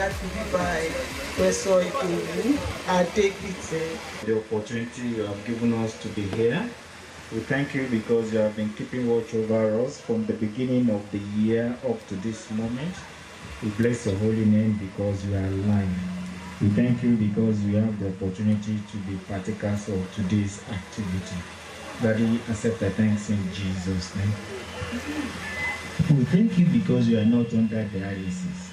that to be by Professor Idowu Adekite. The opportunity you have given us to be here. We thank you because you have been keeping watch over us from the beginning of the year up to this moment. We bless your holy name because you are alive. We thank you because we have the opportunity to be partakers of today's activity. Daddy, accept our thanks in Jesus' name. We thank you because you are not under dialysis.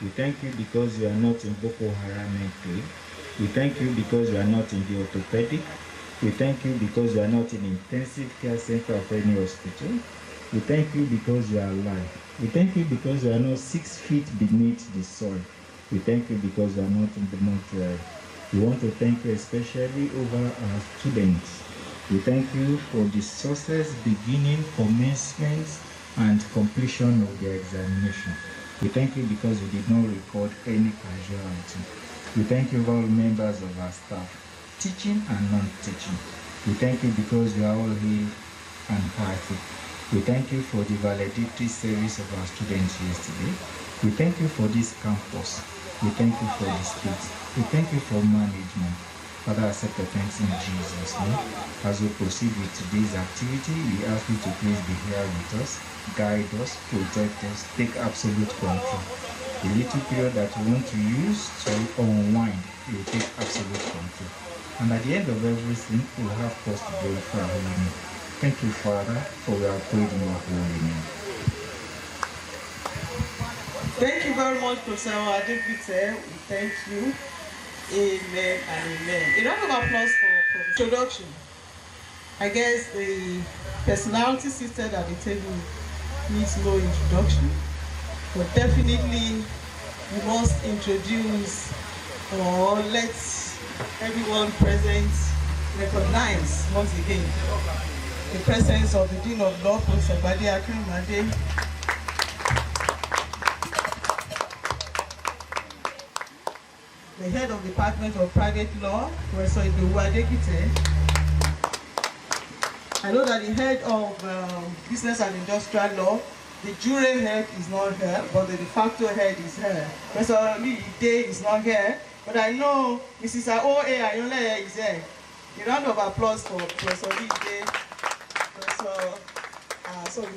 We thank you because you are not in Boko Haram enclave. We thank you because you are not in the orthopedic. We thank you because you are not in intensive care center of any hospital. We thank you because you are alive. We thank you because you are not 6 feet beneath the soil. We thank you because you are not in the mortuary. We want to thank you especially over our students. We thank you for the success, beginning, commencement, and completion of the examination. We thank you because you did not record any casualty. We thank you all members of our staff, teaching and non-teaching. We thank you because you are all here and hearty. We thank you for the valedictory service of our students yesterday. We thank you for this campus. We thank you for the state. We thank you for management. Father, accept the thanks in Jesus' name. As we proceed with today's activity, we ask you to please be here with us, guide us, protect us, take absolute control. The little period that we want to use to unwind, you will take absolute control. And at the end of everything, we will have cause to glorify our holy name. Thank you, Father, for we are prayed in your holy name. Thank you very much, Professor Adekite. We thank you. Amen and amen. A round of applause for the introduction. I guess the personality seated at the table needs no introduction, but definitely you must introduce or let everyone present recognize once again the presence of the Dean of Law, Professor Gbade Akinrinmade. The head of the Department of Private Law, Professor Idowu Adekite. I know that the head of Business and Industrial Law, the jury head is not here, but the de facto head is here. Professor Lee Ide is not here, but I know Mrs. O.A. Ayonleye is here. A round of applause for Professor Lee Ide,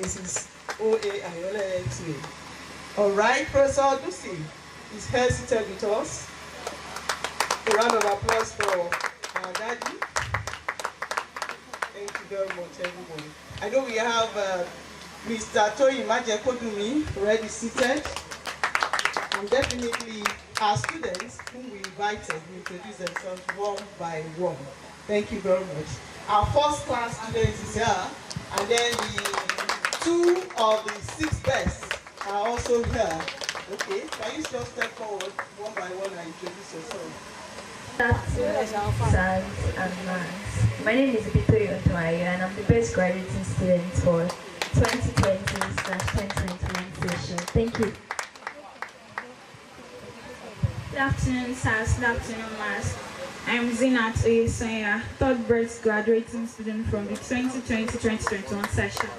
Mrs. O.A. Ayonleye too. All right, Professor Odusi is here seated with us. A round of applause for our daddy. Thank you very much, everyone. I know we have Mr. Toyin Majekodunmi already seated. And definitely our students whom we invited will introduce themselves one by one. Thank you very much. Our first class students is here. And then the 2 of the 6 best are also here. Okay, can you just step forward one by one and introduce yourself? Science and Maths. My name is Bitoyo Ntoayo and I'm the best graduating student for 2020/2021 session. Thank you. Good afternoon, SARS. Good afternoon, Maths. I'm Zinat Oyesanya, third best graduating student from the 2020/2021 session.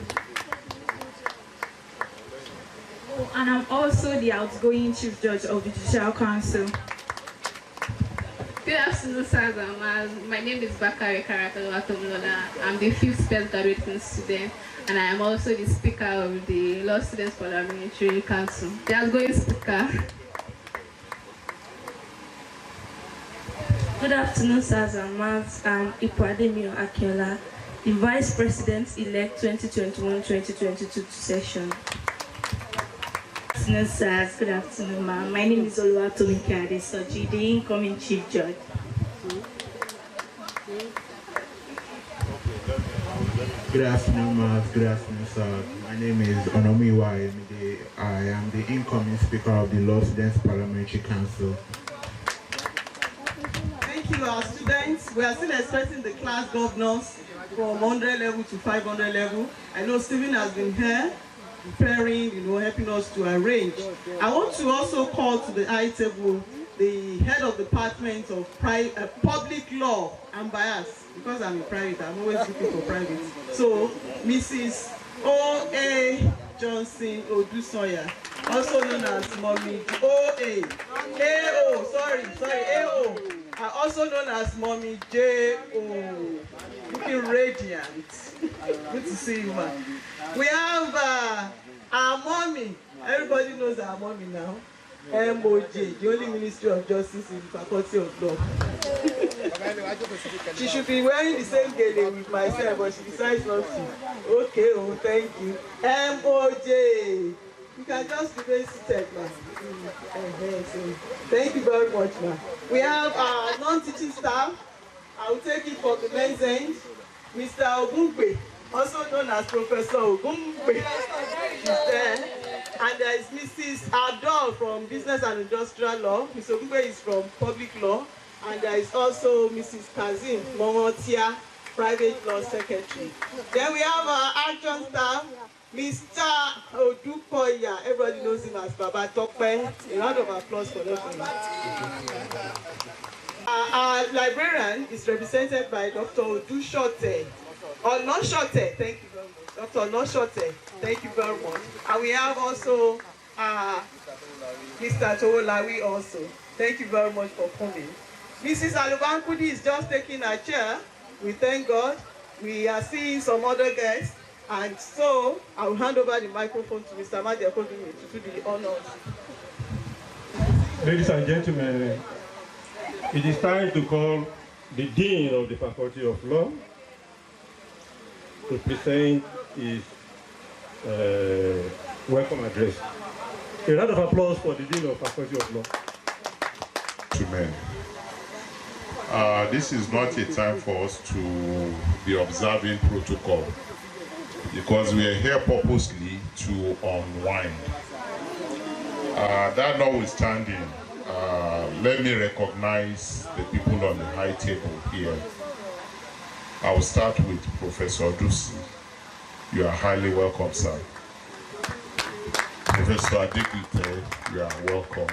Oh, and I'm also the outgoing Chief Judge of the Judicial Council. Good afternoon, SARS and Maths. My name is Bakari Karakalola. I'm the 5th best graduating student, and I am also the Speaker of the Law Students Parliamentary Council. The outgoing Speaker. Good afternoon, SARS and Maths. I'm Ipuademio Akiola, the Vice President-elect 2021-2022 session. Good afternoon, SARS. Good afternoon, ma'am. My name is Oluwatomi Adesoji, the incoming Chief Judge. Good afternoon, ma'am. Good afternoon, sir. My name is Onomiwa Emide. I am the incoming Speaker of the Law Students Parliamentary Council. Thank you, our students. We are still expecting the class governors from 100 level to 500 level. I know Stephen has been here preparing, helping us to arrange. I want to also call to the high table the head of the Department of Public Law. I'm biased because I'm in private. I'm always looking for private. So, Mrs. O.A. Johnson Odusoya. also known as Mommy AO, also known as Mommy JO, looking radiant. Good to see you, man. We have our mommy. Everybody knows our mommy now. MOJ, the only Ministry of Justice in the Faculty of Law. She should be wearing the same gele with myself, but she decides not to. Okay, oh, thank you. MOJ. You can just remain seated, man. Thank you very much, man. We have our non-teaching staff. I will take it from the men's end. Mr. Ogungbe, also known as Professor Ogungbe. She's there. And there is Mrs. Adol from Business and Industrial Law. Mr. Ogungbe is from Public Law. And there is also Mrs. Kazim Momotia, Private Law Secretary. Then we have our action staff, Mr. Odukoya. Everybody knows him as Baba Tokpe. A round of applause for them. Our librarian is represented by Dr. Odushote. Or Noshote, thank you very much. Dr. Noshote, thank you very much. And we have also Mr. Towolawi also. Thank you very much for coming. Mrs. Alubankudi is just taking her chair. We thank God. We are seeing some other guests. And so I will hand over the microphone to Mr. Madiakodumi to do the honors. Ladies and gentlemen, it is time to call the Dean of the Faculty of Law to present his welcome address. A round of applause for the Dean of the Faculty of Law. Amen. This is not a time for us to be observing protocol, because we are here purposely to unwind. That notwithstanding, let me recognize the people on the high table here. I will start with Professor Dusi. You are highly welcome, sir. Professor Adegbite, you are welcome.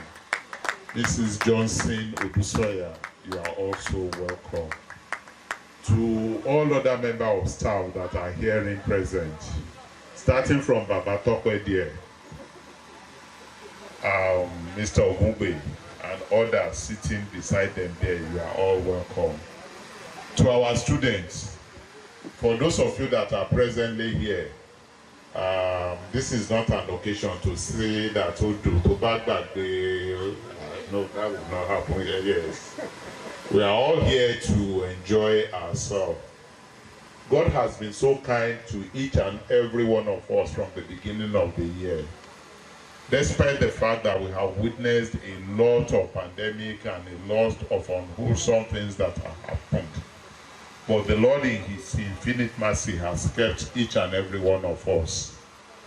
Mrs. Johnson Odusoya, you are also welcome. To all other members of staff that are here in present, starting from Baba Tokwe there, Mr. Ogungbe, and others sitting beside them there, you are all welcome. To our students, for those of you that are presently here, this is not an occasion to say that no, that will not happen here. Yes. We are all here to enjoy ourselves. God has been so kind to each and every one of us from the beginning of the year. Despite the fact that we have witnessed a lot of pandemic and a lot of unwholesome things that have happened, but the Lord in His infinite mercy has kept each and every one of us,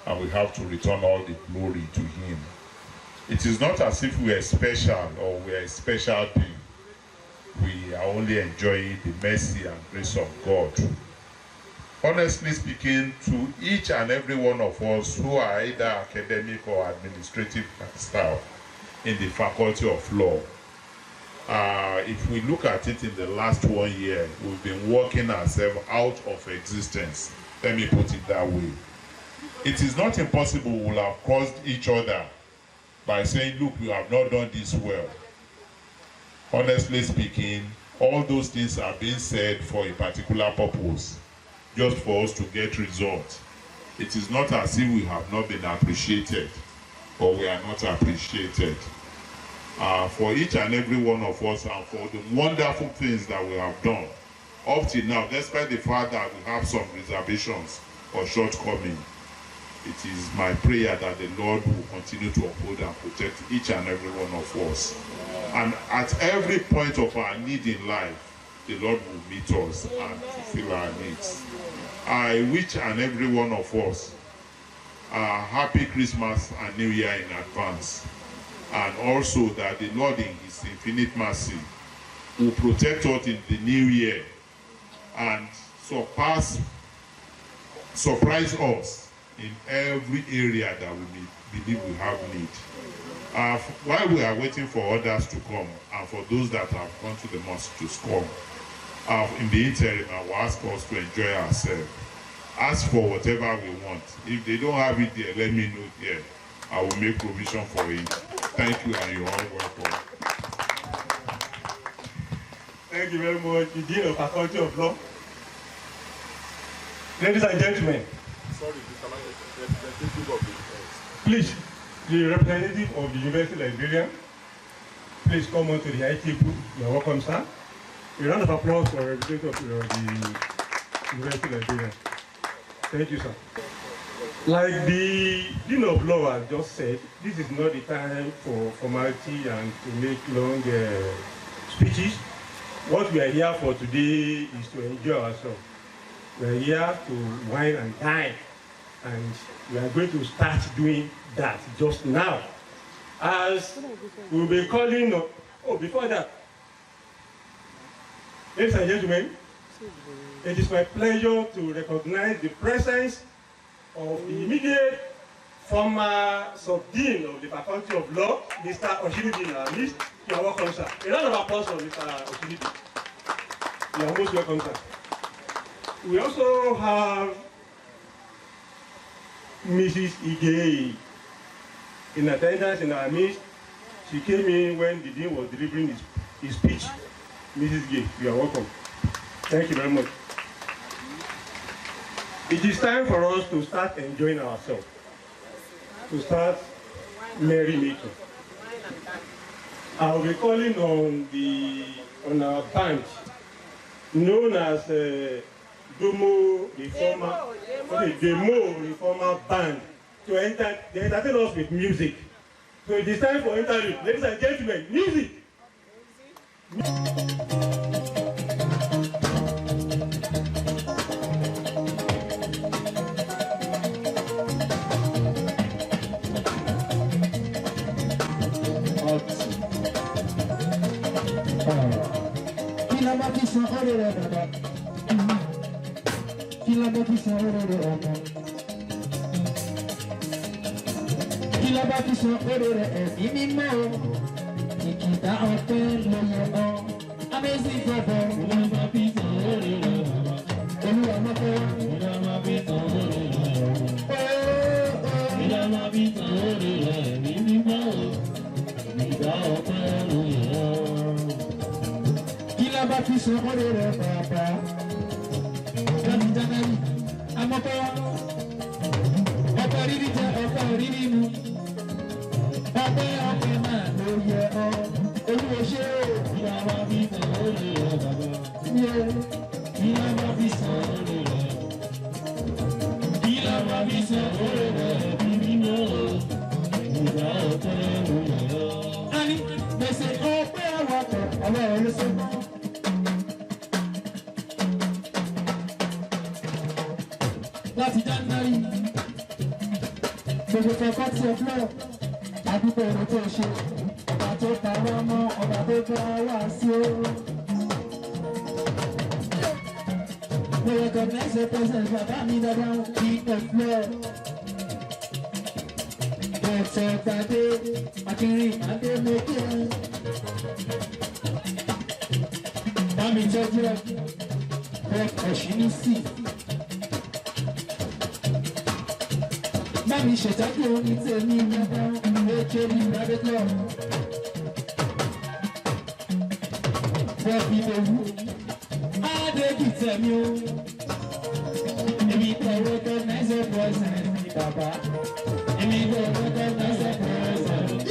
and we have to return all the glory to Him. It is not as if we are special or we are a special being. We are only enjoying the mercy and grace of God. Honestly speaking, to each and every one of us who are either academic or administrative staff in the Faculty of Law, if we look at it in the last 1 year, we've been working ourselves out of existence. Let me put it that way. It is not impossible we will have caused each other by saying, look, you have not done this well. Honestly speaking, all those things are being said for a particular purpose, just for us to get results. It is not as if we have not been appreciated or we are not appreciated. For each and every one of us and for the wonderful things that we have done up till now, despite the fact that we have some reservations or shortcomings, it is my prayer that the Lord will continue to uphold and protect each and every one of us. And at every point of our need in life, the Lord will meet us and fulfill our needs. I wish and every one of us a happy Christmas and New Year in advance. And also that the Lord in His infinite mercy will protect us in the new year and surprise us in every area that we believe we have need. While we are waiting for others to come, and for those that have gone to the mosque to come, in the interim, I will ask us to enjoy ourselves. Ask for whatever we want. If they don't have it there, let me know here. I will make provision for it. Thank you, and you're all welcome. Thank you very much, the Dean of Faculty of Law. Ladies and gentlemen. Sorry, Mr. Representative of the please, the representative of the University Librarian, please come on to the IT booth. You're welcome, sir. A round of applause for the representative of the University Librarian. Thank you, sir. Like the Dean of Law has just said, this is not the time for formality and to make long speeches. What we are here for today is to enjoy ourselves. We are here to wine and dine, and we are going to start doing that just now. As we will be calling, before that, ladies and gentlemen, it is my pleasure to recognize the presence of the immediate former sub-dean of the Faculty of Law, Mr. Oshiridi. You are welcome, sir. A round of applause for Mr. Oshiridi. You are most welcome, sir. We also have Mrs. Ige in attendance in our midst. She came in when the dean was delivering his speech. Mrs. Ige, you are welcome. Thank you very much. It is time for us to start enjoying ourselves, to start merrymaking. I will be calling on our band, known as Demo Reformer Band, to entertain us with music. So it is time for interview. Ladies and gentlemen, music! Amazing brother, láti January gbogbo Faculty of Law àdúgbò èrò tó ṣe ọba tó pa wá mọ́ ọba tó bá wá sí o. We recognize the presence bàbá mi dáadáa King of Law. Dr. Gbadé Akinrin Adélékè. Bámi tọ́jú ẹ̀ Prof. Oshinisi. Bámi ṣètọ́jú oní tèmi nígbà HOD private law. Prof. Idowu Adékìtẹ̀ mi o. Èmi tẹ̀ recognize the presence ní bàbá. Èmi tẹ̀ recognize the presence.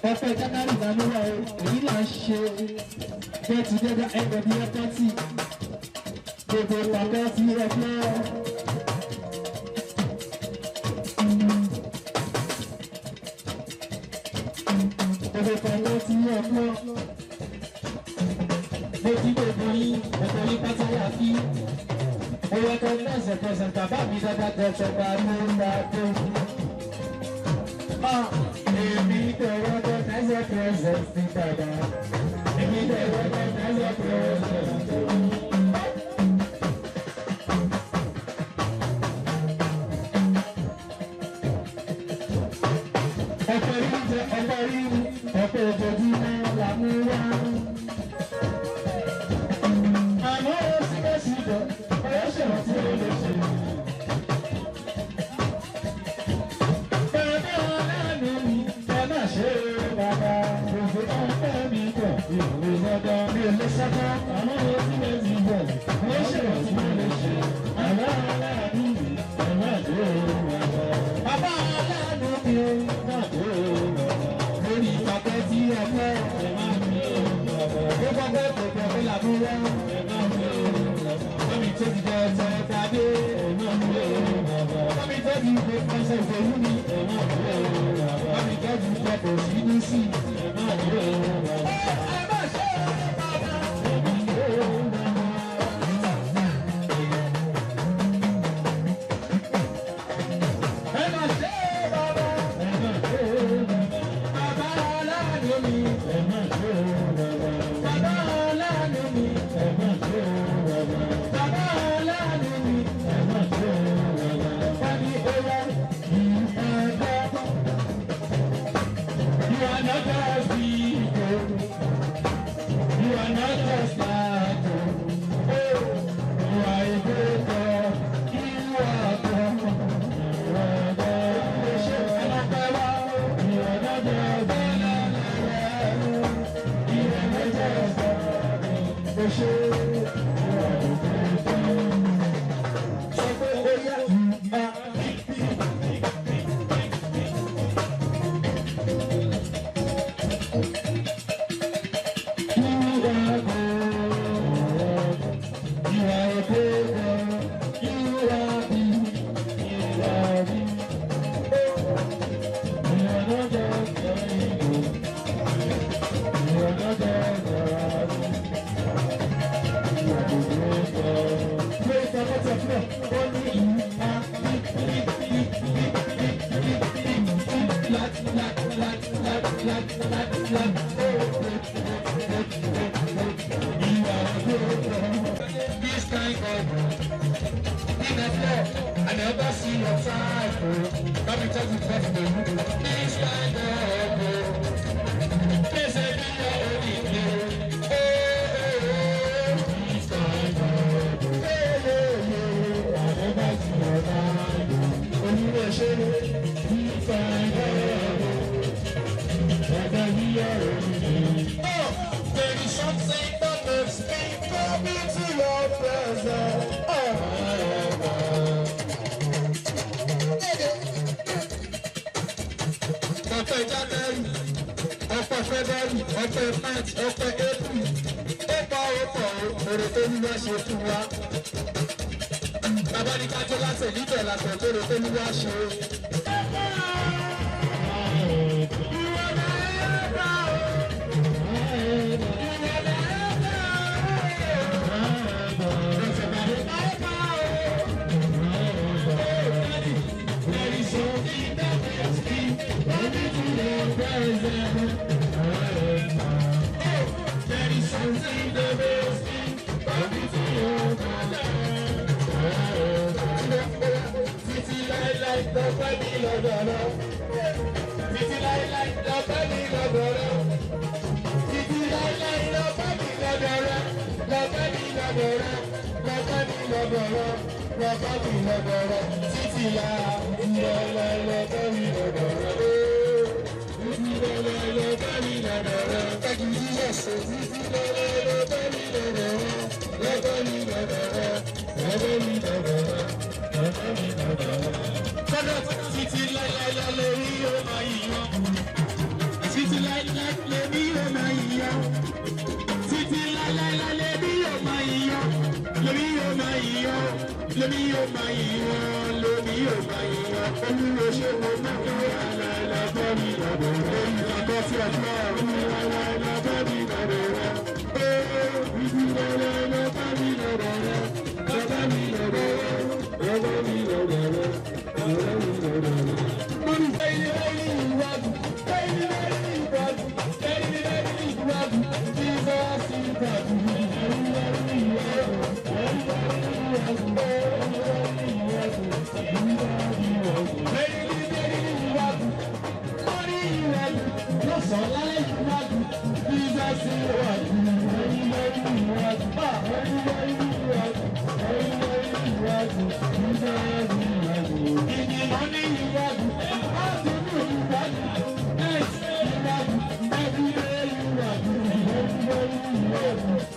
Ọ̀pẹ January ìdánilá o, èyí là ń ṣe get together end of the year party. Gbogbo Faculty of Law. Gbogbo Faculty of Law. Mo kí gbogbo yín, ọ̀pọ̀ yín pátá yà kí. Mo recognize the present bàbá mi dáadáa Dr. Gbadé. Èmi tẹ̀ recognize the present ní bàbá. Èmi tẹ̀ recognize the present. Ọ̀pọ̀ rí jẹ ọ̀pọ̀ rí ọ̀pọ̀ ojoojúmọ́ là mú wá. Àmọ́ ó síbẹ̀síbẹ̀. sáká àwọn ojú rẹ̀ ti bọ̀ wọ́n ṣèwọ̀n tí wọ́n lè ṣe àwọn aláàánú mi ẹ̀rọ àdó bàbá aláàánú mi ẹ̀rọ àdó lórí ìpàkẹ́ tí ẹ fẹ́ ẹ̀ máa fi ó gbọ́gbẹ́ pẹ̀pẹ̀ pé làbúrẹ́ ẹ̀ máa fi lórí tó ti jẹ ẹsẹ̀ tàbí ẹ̀ máa fi lórí tó ti gbé pẹ́sẹ̀ ìfòyún mi ẹ̀ máa fi lórí tó ti pẹ̀pẹ̀ sí ní sí ẹ̀ máa fi lórí.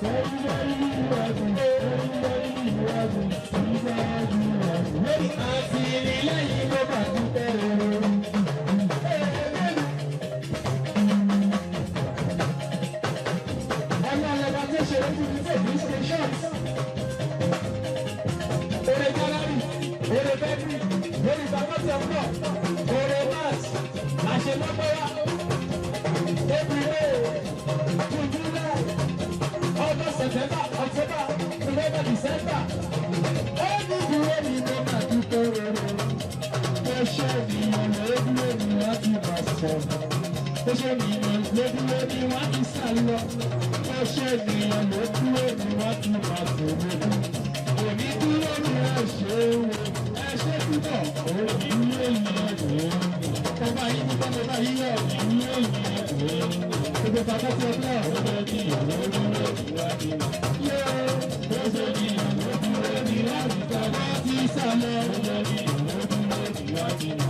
Hey! sọ. Ó ṣe ènìyàn lójúlé ní wọ́n ti sá lọ. Ó ṣe ènìyàn lójúlé ní wọ́n ti máa sọ lójú. Òní dúró ní ẹ̀ṣẹ̀ wo, ẹ̀ṣẹ̀ púpọ̀, òní ní ènìyàn tó ń bọ̀. Ọba yìí ní kọ́ ọba yìí yọ̀ ní ènìyàn tó ń bọ̀. Gbogbo bàbá tí ọjọ́ ọ̀rọ̀ ní ìyàwó lórí ìwádìí. Yóò ó ṣe ènìyàn lójúlé ní wọ́n ti sá lọ. Wọ́n ti sá lọ lórí ìwádìí.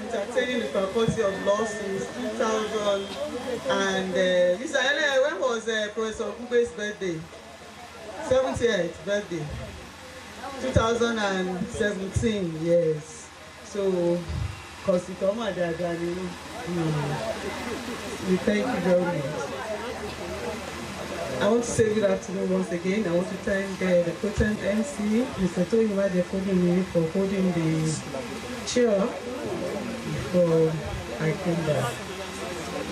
entertaining the Faculty of Law since 2000. And Mr. Ele, when was Professor Kube's birthday? 70th birthday. 2017, yes. So, Kositoma Dadani, we thank you very much. I want to say good afternoon once again. I want to thank the potent MC, Mr. Toyiwa Dekodimi, for holding the chair before I came back.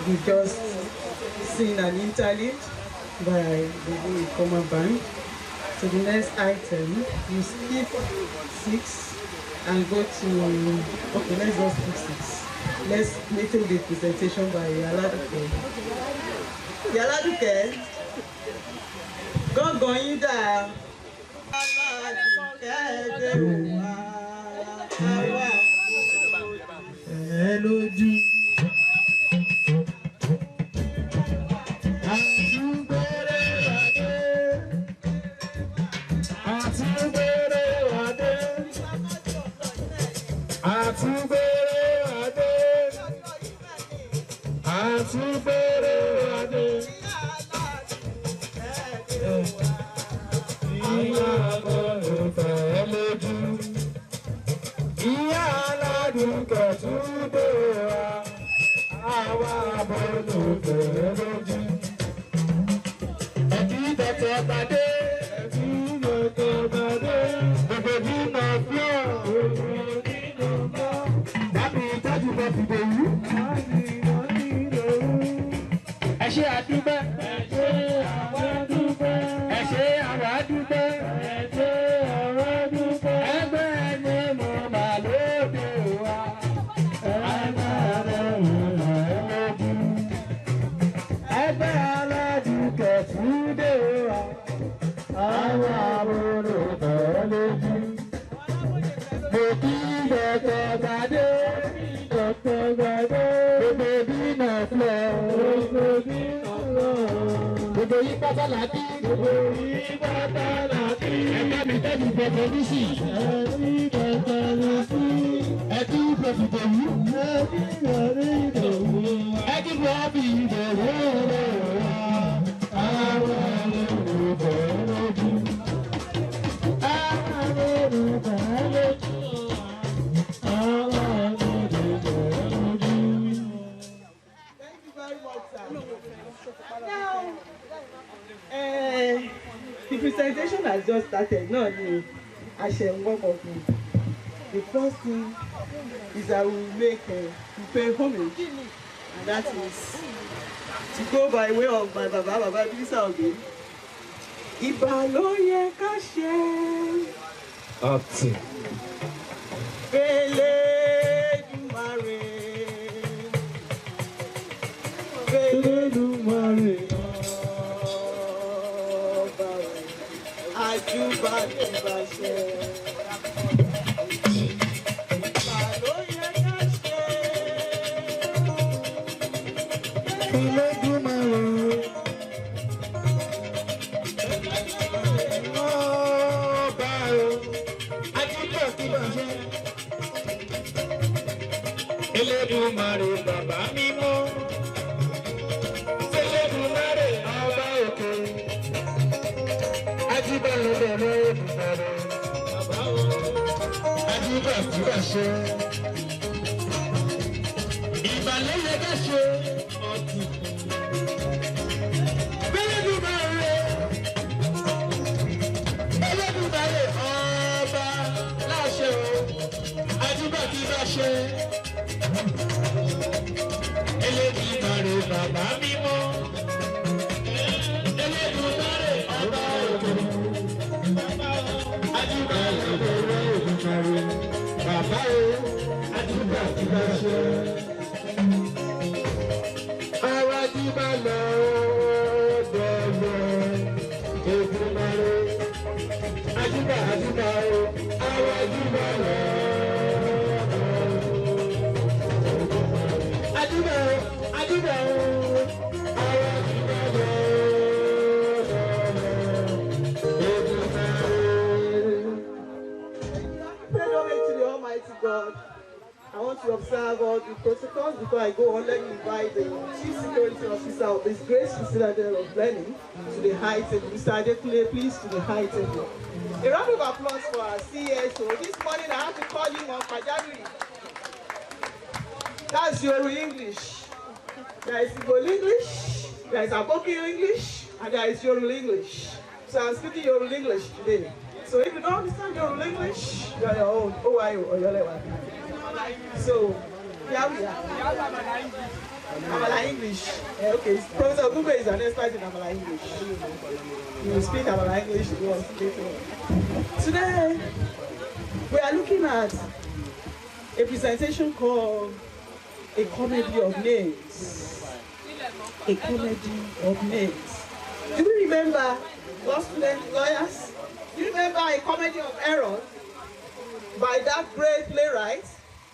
We just seen an interlude by the Common Band. So the next item, you skip 6 and go to, okay, let's just skip 6. Let's make the presentation by Yaladuke. Yaladuke, go you down. Hello, G. The presentation has just started. No, I shall walk up. The first thing is I will make to pay homage, and that is to go by way of my Baba Bisa Obi. Ibaloye kashe. Acting. Eledumare. Eledumare. Ajuba Ibashe. Ibaloye kashe. Eledumare. Elédùmarè bàbá mímọ́, Elédùmarè ọba òkè, ajíbọ̀lẹ̀ bẹ̀rẹ̀ Èdùmàrè, ajíbàtíbàṣẹ, ìbàlẹ̀ yẹ ká ṣe ọ̀tún. Elédùmarè, Elédùmarè ọba láṣẹ o, ajíbàtíbàṣẹ. Elédùmarè bàbá mímọ́, Elédùmarè ọba òkè, ajíbọ̀lẹ̀ bẹ̀rẹ̀ Èdùmàrè, bàbá o, ajíbàtíbàṣẹ. Àwọn ajíbọ̀lẹ̀ bẹ̀rẹ̀ Èdùmàrè, ajíbà o, àwọn ajíbọ̀lẹ̀. God. I want want to observe all the protocols before I go on. Let me invite the Chief Security Officer of this great Citadel of Learning to the high table. Mr. Adekule, please, to the high table. A round of applause for our CSO. This morning I have to call him on Pajawiri. That's Yoruba English. There is Igbo English, there is Aboki English, and there is Yoruba English. So I'm speaking Yoruba English today. So if you don't understand Yoruba English, you are your own. OYO or Yolewa. So here we are. Amala English. Okay, Professor Gube is an expert in Amala English. He will speak Amala English to us later. Today, we are looking at a presentation called A Comedy of Names. A Comedy of Names. Do you remember law students, lawyers? Do you remember A Comedy of Errors by that great playwright,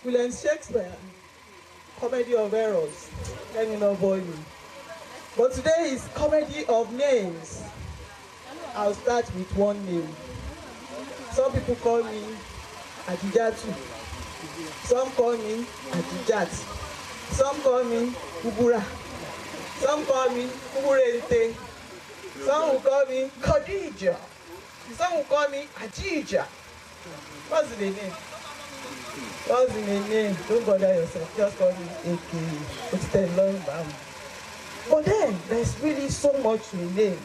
William Shakespeare? Comedy of Errors. Let me not bore you. But today is Comedy of Names. I'll start with one name. Some people call me Adijatu. Some call me Adijat. Some call me Kubura. Some call me Kuburente. Some will call me Khadija. Some will call me Ajija. What's the name? What's the name? Don't bother yourself. Just call me AK. It's the long bam. But then, there's really so much to a name.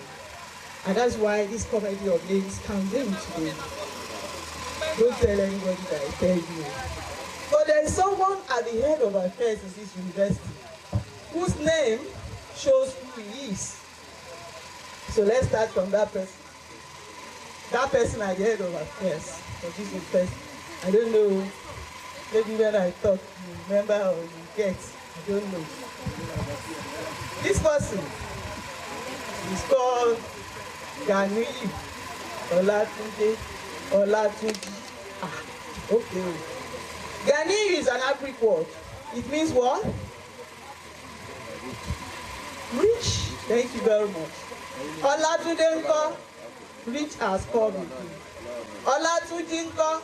And that's why this comedy of names comes in today. Don't tell anybody that I tell you. But there is someone at the head of affairs in this university whose name shows who he is. So let's start from that person. That person at the head of affairs of this university. I don't know. Maybe when I talk, you remember or you get. I don't know. This person is called Ganiyi Olatunji. Okay. Ganiyi is an African word. It means what? Rich. Thank you very much. Olatunde nko, rich as come. Olatunji nko,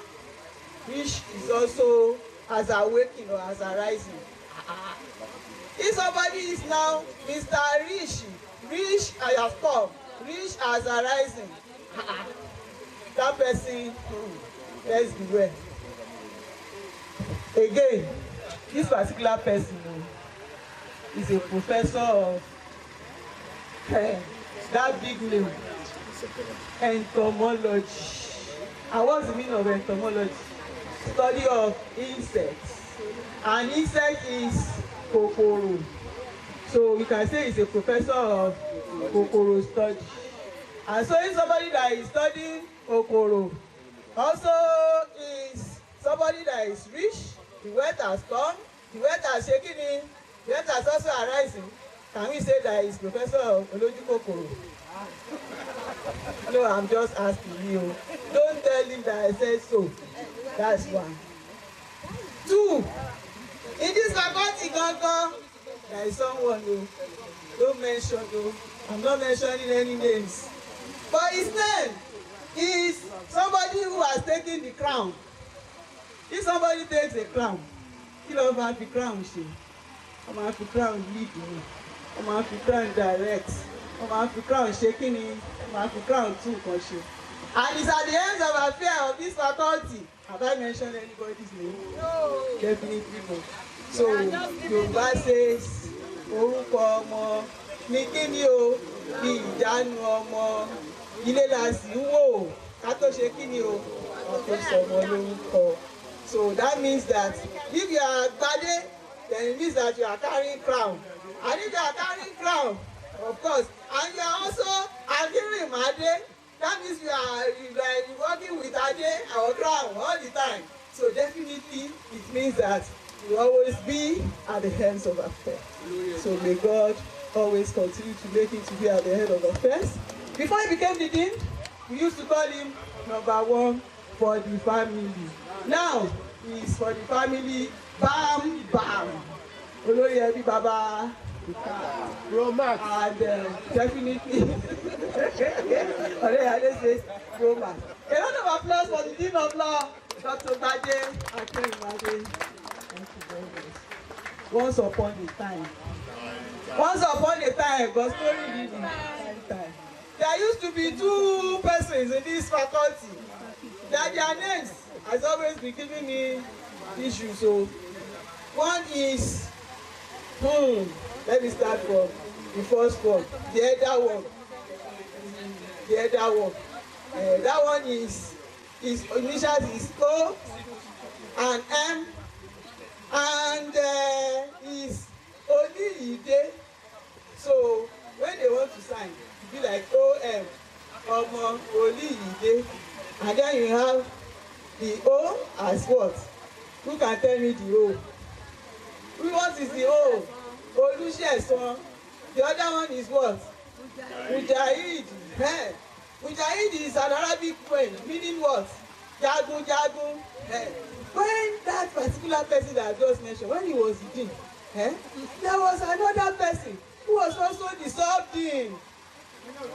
rich is also as awakening or as arising. If somebody is now Mr. Rich, rich I have come, rich as arising. That person, let's beware. Again, this particular person is a professor of that big name, entomology. And what's the meaning of entomology? Study of insects. And insect is kokoro. So we can say he's a professor of kokoro study. And so if somebody that is studying kokoro also is somebody that is rich, the wealth has come, the wealth has shaken in, the wealth has also arising. Can we say that he's professor of Oloju kokoro? No, I'm just asking you. Don't tell him that I said so. That's one. Two, in this faculty, there is someone who don't mention, I'm not mentioning any names. But his name is somebody who has taken the crown. If somebody takes a crown, he don't have the crown, she. I'm have the crown lead me. I'm have the crown direct. I'm have the crown shaking me. I'm have the crown too, she. And it's at the end of affair of this faculty. Have I mentioned anybody's name? No. Definitely no. So, Yoruba says, orúkọ ọmọ ní kíni o, bí ìjánu ọmọ, ilé la sì ń wò, ká tó ṣe kíni o, ọ̀tọ̀ sọmọ lórúkọ. So that means that if you are Gbade, then it means that you are carrying crown. And if you are carrying crown, of course, and you are also Agirim Ade, that means you are working with Ade or crown all the time. So definitely it means that you always be at the hands of affairs. So may God always continue to make him to be at the head of affairs. Before he became the dean, we used to call him number one for the family. Now he's for the family. Bam bam. Olórí ẹbí baba. Romance. And definitely. Olórí says romance. A lot of applause for the dean of law, Dr. Bade Akinwade. Thank you. Once upon a time. Once upon a time, God story living time. There used to be two persons in this faculty. Their names has always been giving me issues. So one is, let me start from the first one, the elder one. The elder one. That one is, his initials is O and M, and is Oliyide. So when they want to sign, it be like OM, Omo Oliyide, and then you have the O as what? Who can tell me the O? What is the O? Olusesan. The other one is what? Mujahid. Mujahid is an Arabic word meaning what? Jagun, jagun. When that particular person that I just mentioned, when he was eating, there was another person who was also the sub-dean.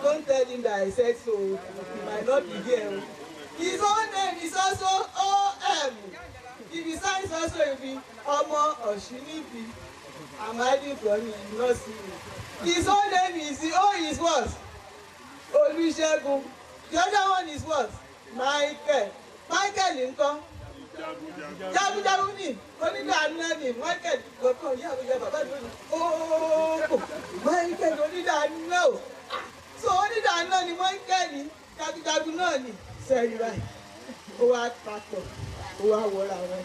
Don't tell him that I said so. He might not be here. His own name is also OM. If he signs also, it will be Omo Oshinibi. I'm hiding from him. You will not see me. His own name is, the O is what? Olusegun. The other one is what? Michael. Michael nǹkan. Jagunjagun ni. Onídàáná ni. Michael lọ́kàn ìyá àbújá bàbá mi ní. Ooo. Michael onídàáná o. So onídàáná ni Michael ni. Jagunjagun náà ni. Sẹ́yìn báyìí. Ó wá papọ̀. Ó wá wọra wọn.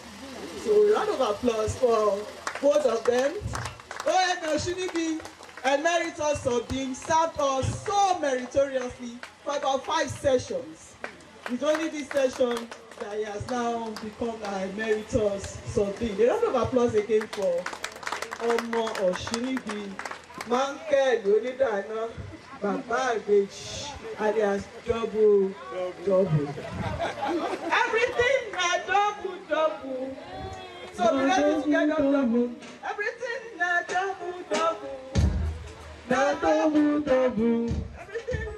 So round of applause for both of them. O.M. Oshinibi, Emeritus Sub-Dean, served us so meritoriously for about 5 sessions. It's only this session that he has now become an Emeritus Sub-Dean. A round of applause again for Omo Oshinibi, Michael Onídàáná, Baba Ìbejì, alias double. Everything na double. So we ready to get double. Everything na double. Na double. Everything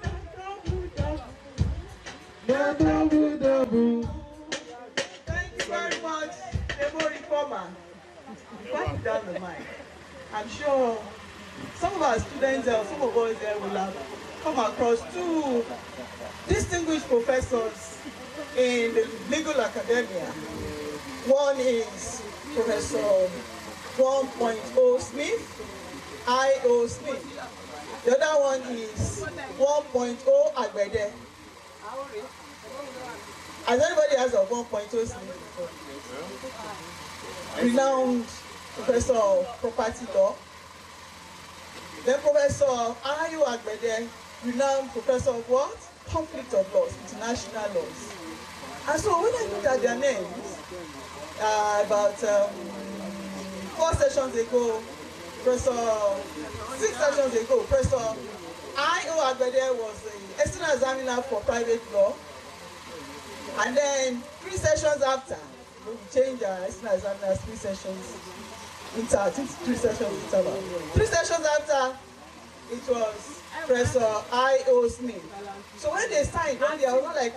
na double. Thank you very much, Demo Reformer. Before you down the mic, I'm sure some of our students or some of us there will have come across 2 distinguished professors in the legal academia. One is Professor 1.0 Smith, I.O. Smith. The other one is 1.0 Agbede. Has anybody heard of 1.0 Smith before? Renowned professor of property law. Then Professor I.O. Agbede, renowned professor of what? Conflict of laws, international laws. And so when I look at their names, about 4 sessions ago, Professor 6 sessions ago, Professor I.O. Agbede was the external examiner for private law. And then 3 sessions after, we changed our external examiners 3 sessions. 3 sessions interval. 3 sessions after, it was Professor I.O. Smith. So when they signed, one day I was not like,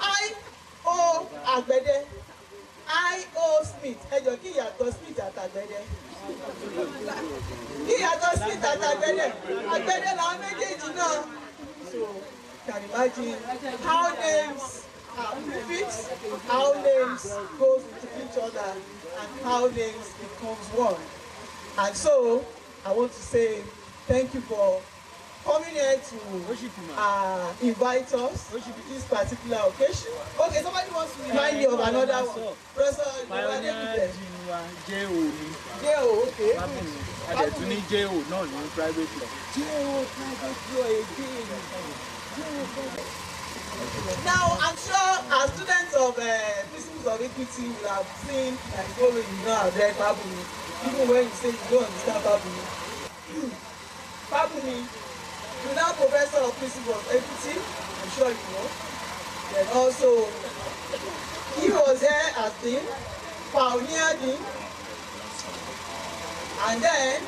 I.O. Agbede, I.O. Smith. Ẹjọ́ kí ìyàtọ̀ Smith àti Agbede. Kí ìyàtọ̀ Smith àti Agbede. Agbede làwọn méjèèjì náà. So you can imagine how names are fixed, how names go to each other, and how names becomes one. And so I want to say thank you for coming here to invite us to this particular occasion. Okay, somebody wants to remind me of another one. Professor, J.O. Okay. Adetuni J.O. náà ní private law. J.O. private law again. Now, I'm sure our students of Principles of Equity will have seen and following, you know, I've read Babuni. Even when you say you don't understand Babuni. Babuni, you're now professor of Principles of Equity, I'm sure you know. Then also, he was there as Dean, Pioneer Dean, and then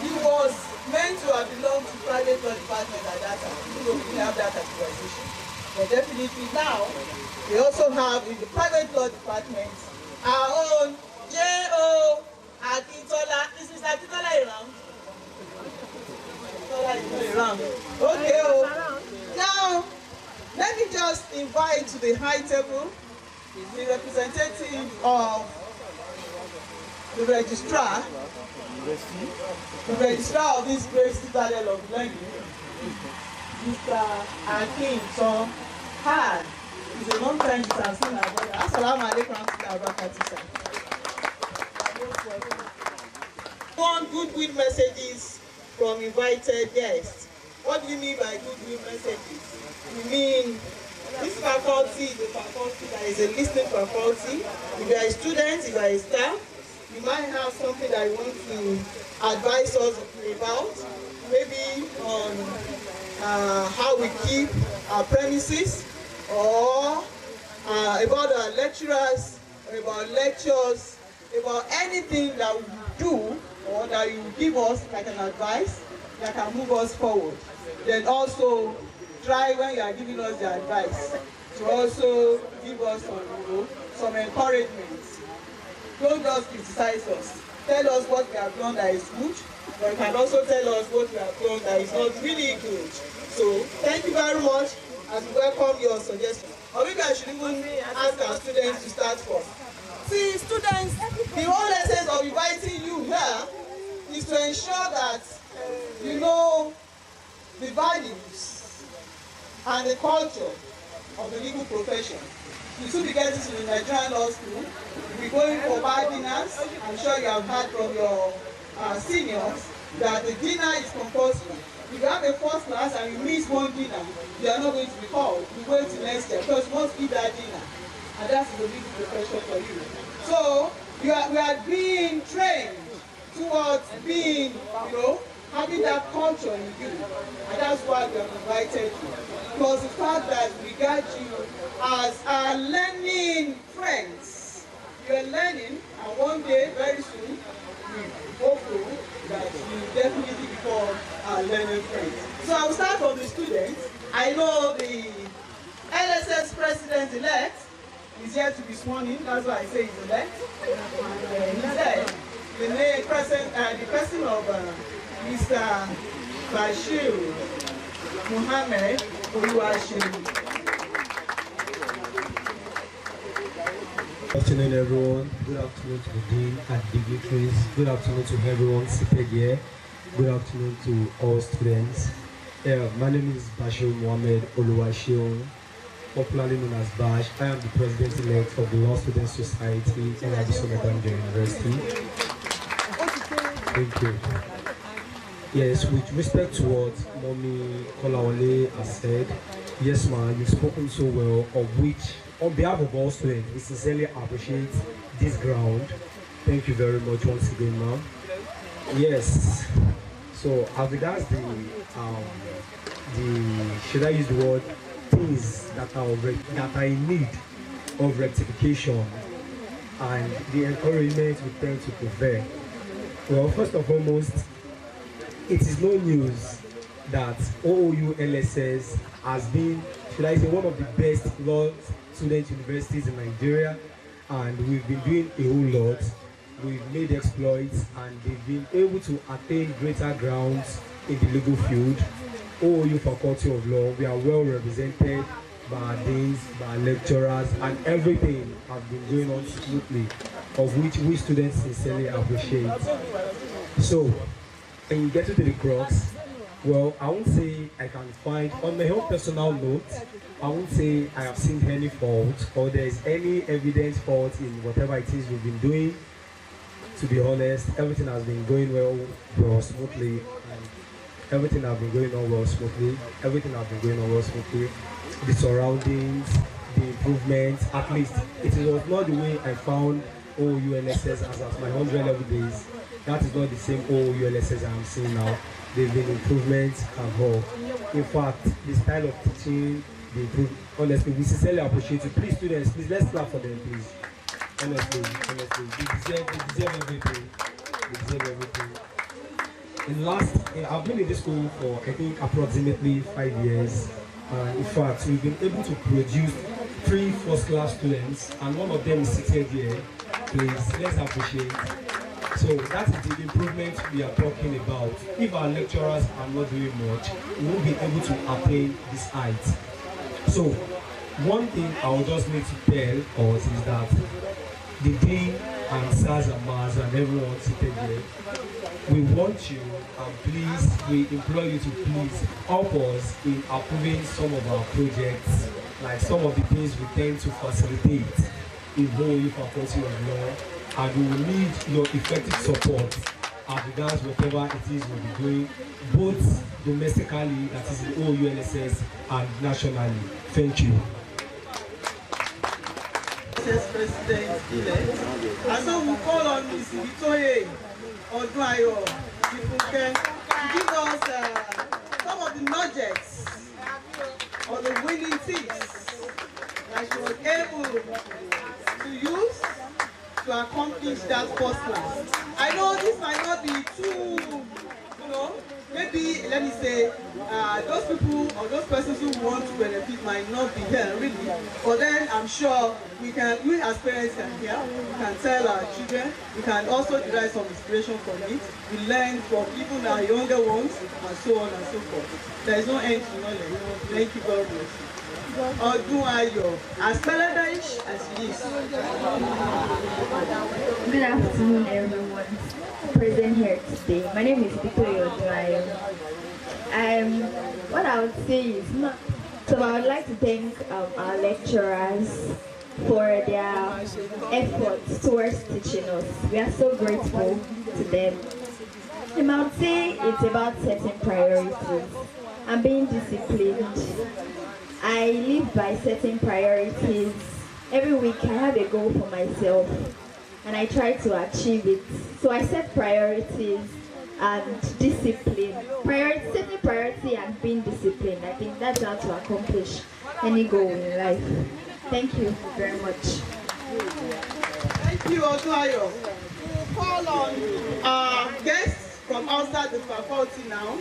he was meant to have belonged to private law department at that time, even though we didn't have that categorization. But definitely now, we also have in the private law department our own J.O. invite to the high table the representative of the registrar of this great citadel of learning, Mr. Akin Son Han. It's a long time since I've seen our brother. Assalamu alaikum warahmatullahi wabarakatuh. One goodwill messages from invited guests. What do you mean by goodwill messages? We mean this faculty is a faculty that is a listening faculty. If you are a student, if you are a staff, you might have something that you want to advise us about, maybe on how we keep our premises, or about our lecturers, or about lectures, about anything that we do or that you give us like an advice that can move us forward. Then also try when you are giving us the advice to also give us some encouragement. Don't just criticize us. Tell us what we have done that is good, but you can also tell us what we have done that is not really good. So thank you very much, and we welcome your suggestions. Or maybe I should even ask our students to start first. See, students, the whole essence of inviting you here is to ensure that you know the values and the culture of the legal profession. You should be getting to the Nigerian Law School. You'll be going for bar dinners. I'm sure you have heard from your seniors that the dinner is compulsory. If you have a first class and you miss one dinner, you are not going to be called. You wait till next year because you must eat that dinner. And that's the legal profession for you. So we are being trained towards being, having that culture in you. And that's why we have invited you. Because the fact that we got you as our learning friends. You are learning, and one day, very soon, we hope that you definitely become our learning friends. So I will start from the students. I know the LSS president-elect is yet to be sworn in. That's why I say he's elect. And he said the person of Mr. Bashir Muhammad Oluwaseun. Good afternoon, everyone. Good afternoon to the dean and dignitaries. Good afternoon to everyone seated here. Good afternoon to all students. My name is Bashir Muhammad Oluwaseun, popularly known as Bash. I am the president-elect of the Law Students Society in Addison University. Thank you. Yes, with respect to what Mommy Kolawole has said, yes, ma'am, you've spoken so well, of which, on behalf of all students, we sincerely appreciate this ground. Thank you very much once again, ma'am. Yes, so as regards the should I use the word, things that are in need of rectification and the encouragement we tend to prefer. Well, first and foremost, it is no news that OOU LSS has been, should I say, one of the best law student universities in Nigeria, and we've been doing a whole lot. We've made exploits, and they've been able to attain greater grounds in the legal field. OOU Faculty of Law, we are well represented by our deans, by our lecturers, and everything has been going on smoothly, of which we students sincerely appreciate. So, when you get to the crux, well, I won't say I can find, on my own personal note, I won't say I have seen any fault or there is any evidence fault in whatever it is we've been doing. To be honest, everything has been going well smoothly. Everything has been going on well smoothly. Everything has been going on well smoothly. The surroundings, the improvements, at least it was not the way I found OOU LSS as at my 100 level days. That is not the same OOU LSS I am seeing now. There's been improvements and all. In fact, the style of teaching, the improvement, honestly, we sincerely appreciate it. Please, students, please, let's clap for them, please. Honestly, they deserve everything. They deserve everything. I've been in this school for, I think, approximately 5 years. In fact, we've been able to produce 3 first-class students, and one of them is seated here. Please, let's appreciate. So that is the improvement we are talking about. If our lecturers are not doing much, we won't be able to attain this height. So One thing I would just need to tell us is that the Dean and SARS and MAS and everyone seated here, we want you, and please, we implore you to please help us in approving some of our projects, like some of the things we tend to facilitate in whole Faculty of Law, and we will need your effective support as regards whatever it is we'll be doing, both domestically, that is in OUNSS, and nationally. Thank you. President-elect. And so we call on Ms. Victoria Odunayo Ifunke to give us some of the nuggets or the winning tips that she was able to use to accomplish that first class. I know this might not be too, maybe, let me say, those people or those persons who want to benefit might not be here, really. But then I'm sure we as parents can hear, we can tell our children, we can also derive some inspiration from it. We learn from even our younger ones, and so on and so forth. There is no end to knowledge. Thank you very much. Odunayo, as paradise as it is. Good afternoon, everyone present here today. My name is Victoria Odunayo. What I would say is so I would like to thank our lecturers for their efforts towards teaching us. We are so grateful to them. I would say it's about setting priorities and being disciplined. I live by setting priorities. Every week I have a goal for myself and I try to achieve it. So I set priorities and discipline. Setting priority and being disciplined. I think that's how to accomplish any goal in life. Thank you very much. Thank you, Odunayo. We'll call on guests from outside the faculty now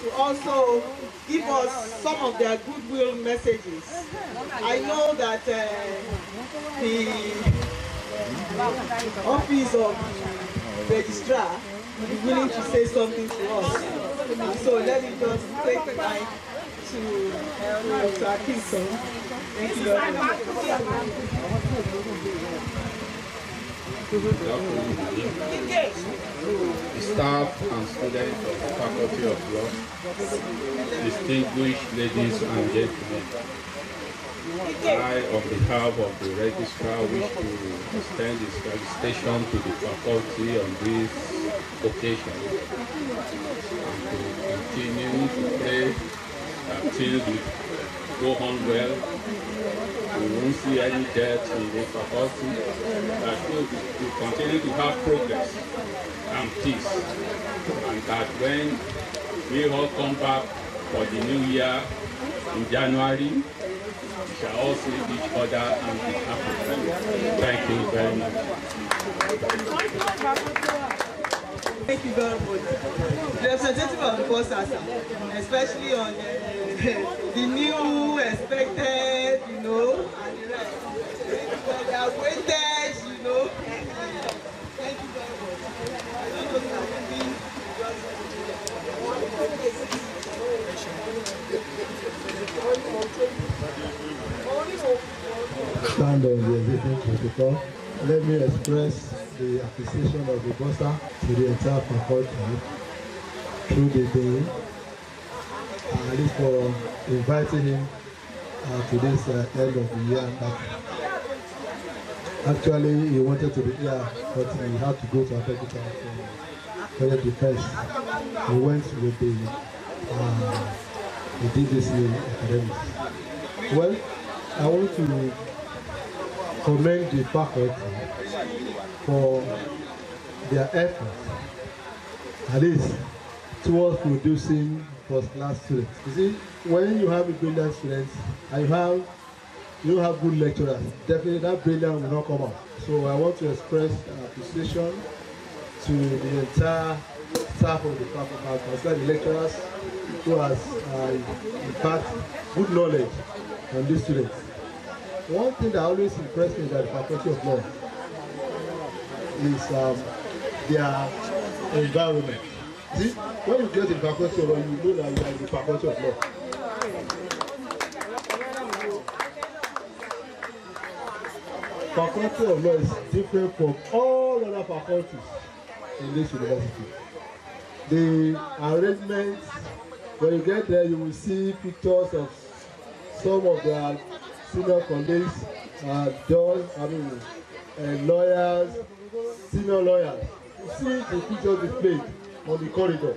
to also give us some of their goodwill messages. I know that the office of the registrar will be willing to say something to us. So let me just take the mic to Dr. Akinson. Thank you very much. The staff and students of the Faculty of Law, distinguished ladies and gentlemen, I, on behalf of the registrar, wish to extend this felicitation to the faculty on this occasion and to continue to pray that till we go on well, we won't see any death in the faculty, that we continue to have progress and peace, and that when we all come back for the new year in January, we shall all see each other and be happy. Thank you very much. Thank you very much. The representative of the first ASA, especially on the new expected, and the rest. They are waited, Thank you very much. Stand on the existing protocol. Let me express the appreciation of the bursar to the entire faculty through the day, at least for inviting him to this end of the year. Actually, he wanted to be here, but he had to go to Africa for the defense. He went with the DDC academics. Well, I want to commend the faculty for their efforts, at least towards producing first-class students. You see, when you have a brilliant students and you have good lecturers, definitely that brilliance will not come out. So I want to express appreciation to the entire staff of the faculty, especially the lecturers who has imparted good knowledge on these students. One thing that always impressed me about the Faculty of Law is their environment. See, when you get in the Faculty of Law, you know that you are in the Faculty of Law. Faculty of Law is different from all other faculties in this university. The arrangements, when you get there, you will see pictures of some of their senior colleagues, lawyers, senior lawyers. You see the pictures displayed on the corridor.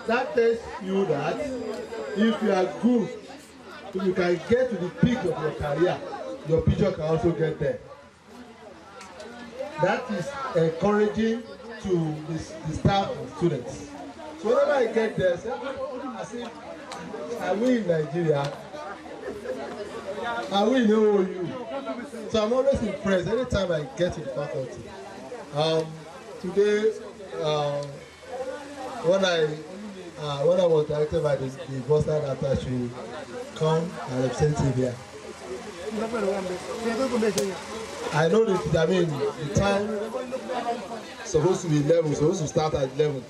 That tells you that if you are good, if you can get to the peak of your career, your picture can also get there. That is encouraging to the staff and students. So whenever I get there, I say, are we in Nigeria? Are we in OOU? So I'm always impressed anytime I get to the faculty. Today, when I was directed by the Boston Attaché come and represent here, I know that, I mean, the time supposed to be 11, supposed to start at 11.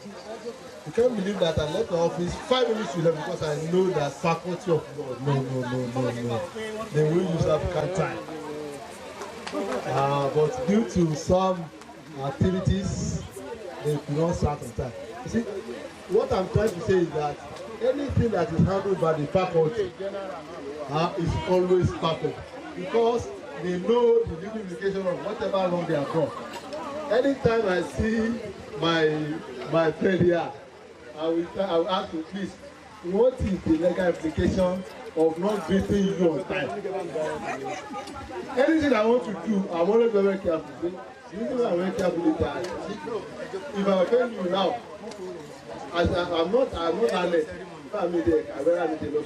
You can't believe that I left the office 5 minutes to 11 because I know that faculty of law, no. They will use African time. But due to some activities, they do not start on time. You see, what I'm trying to say is that anything that is handled by the faculty is always perfect because they know the legal implication of whatever wrong they have done. Anytime I see my friend here, I will ask you, please, what is the legal implication of not greeting you on time? Anything I want to do, I'm always very careful. The reason I'm very careful is that if I offend you now, I'm not learned. If I'm in there, I better need to know.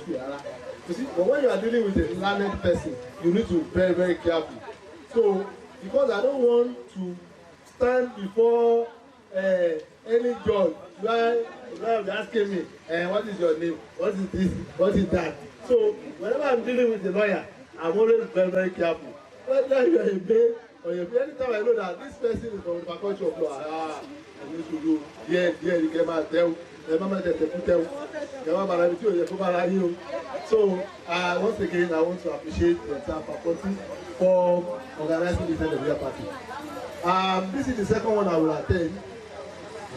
You see, but when you are dealing with a learned person, you need to be very, very careful. So, because I don't want to stand before any judge, where you're asking me, what is your name? What is this? What is that? So, whenever I'm dealing with a lawyer, I'm always very, very careful. Whether you're a babe or you're anytime I know that this person is from the faculty of law, I need to do, you can tell. So, once again, I want to appreciate the entire faculty for organizing this end of year party. This is the second one I will attend.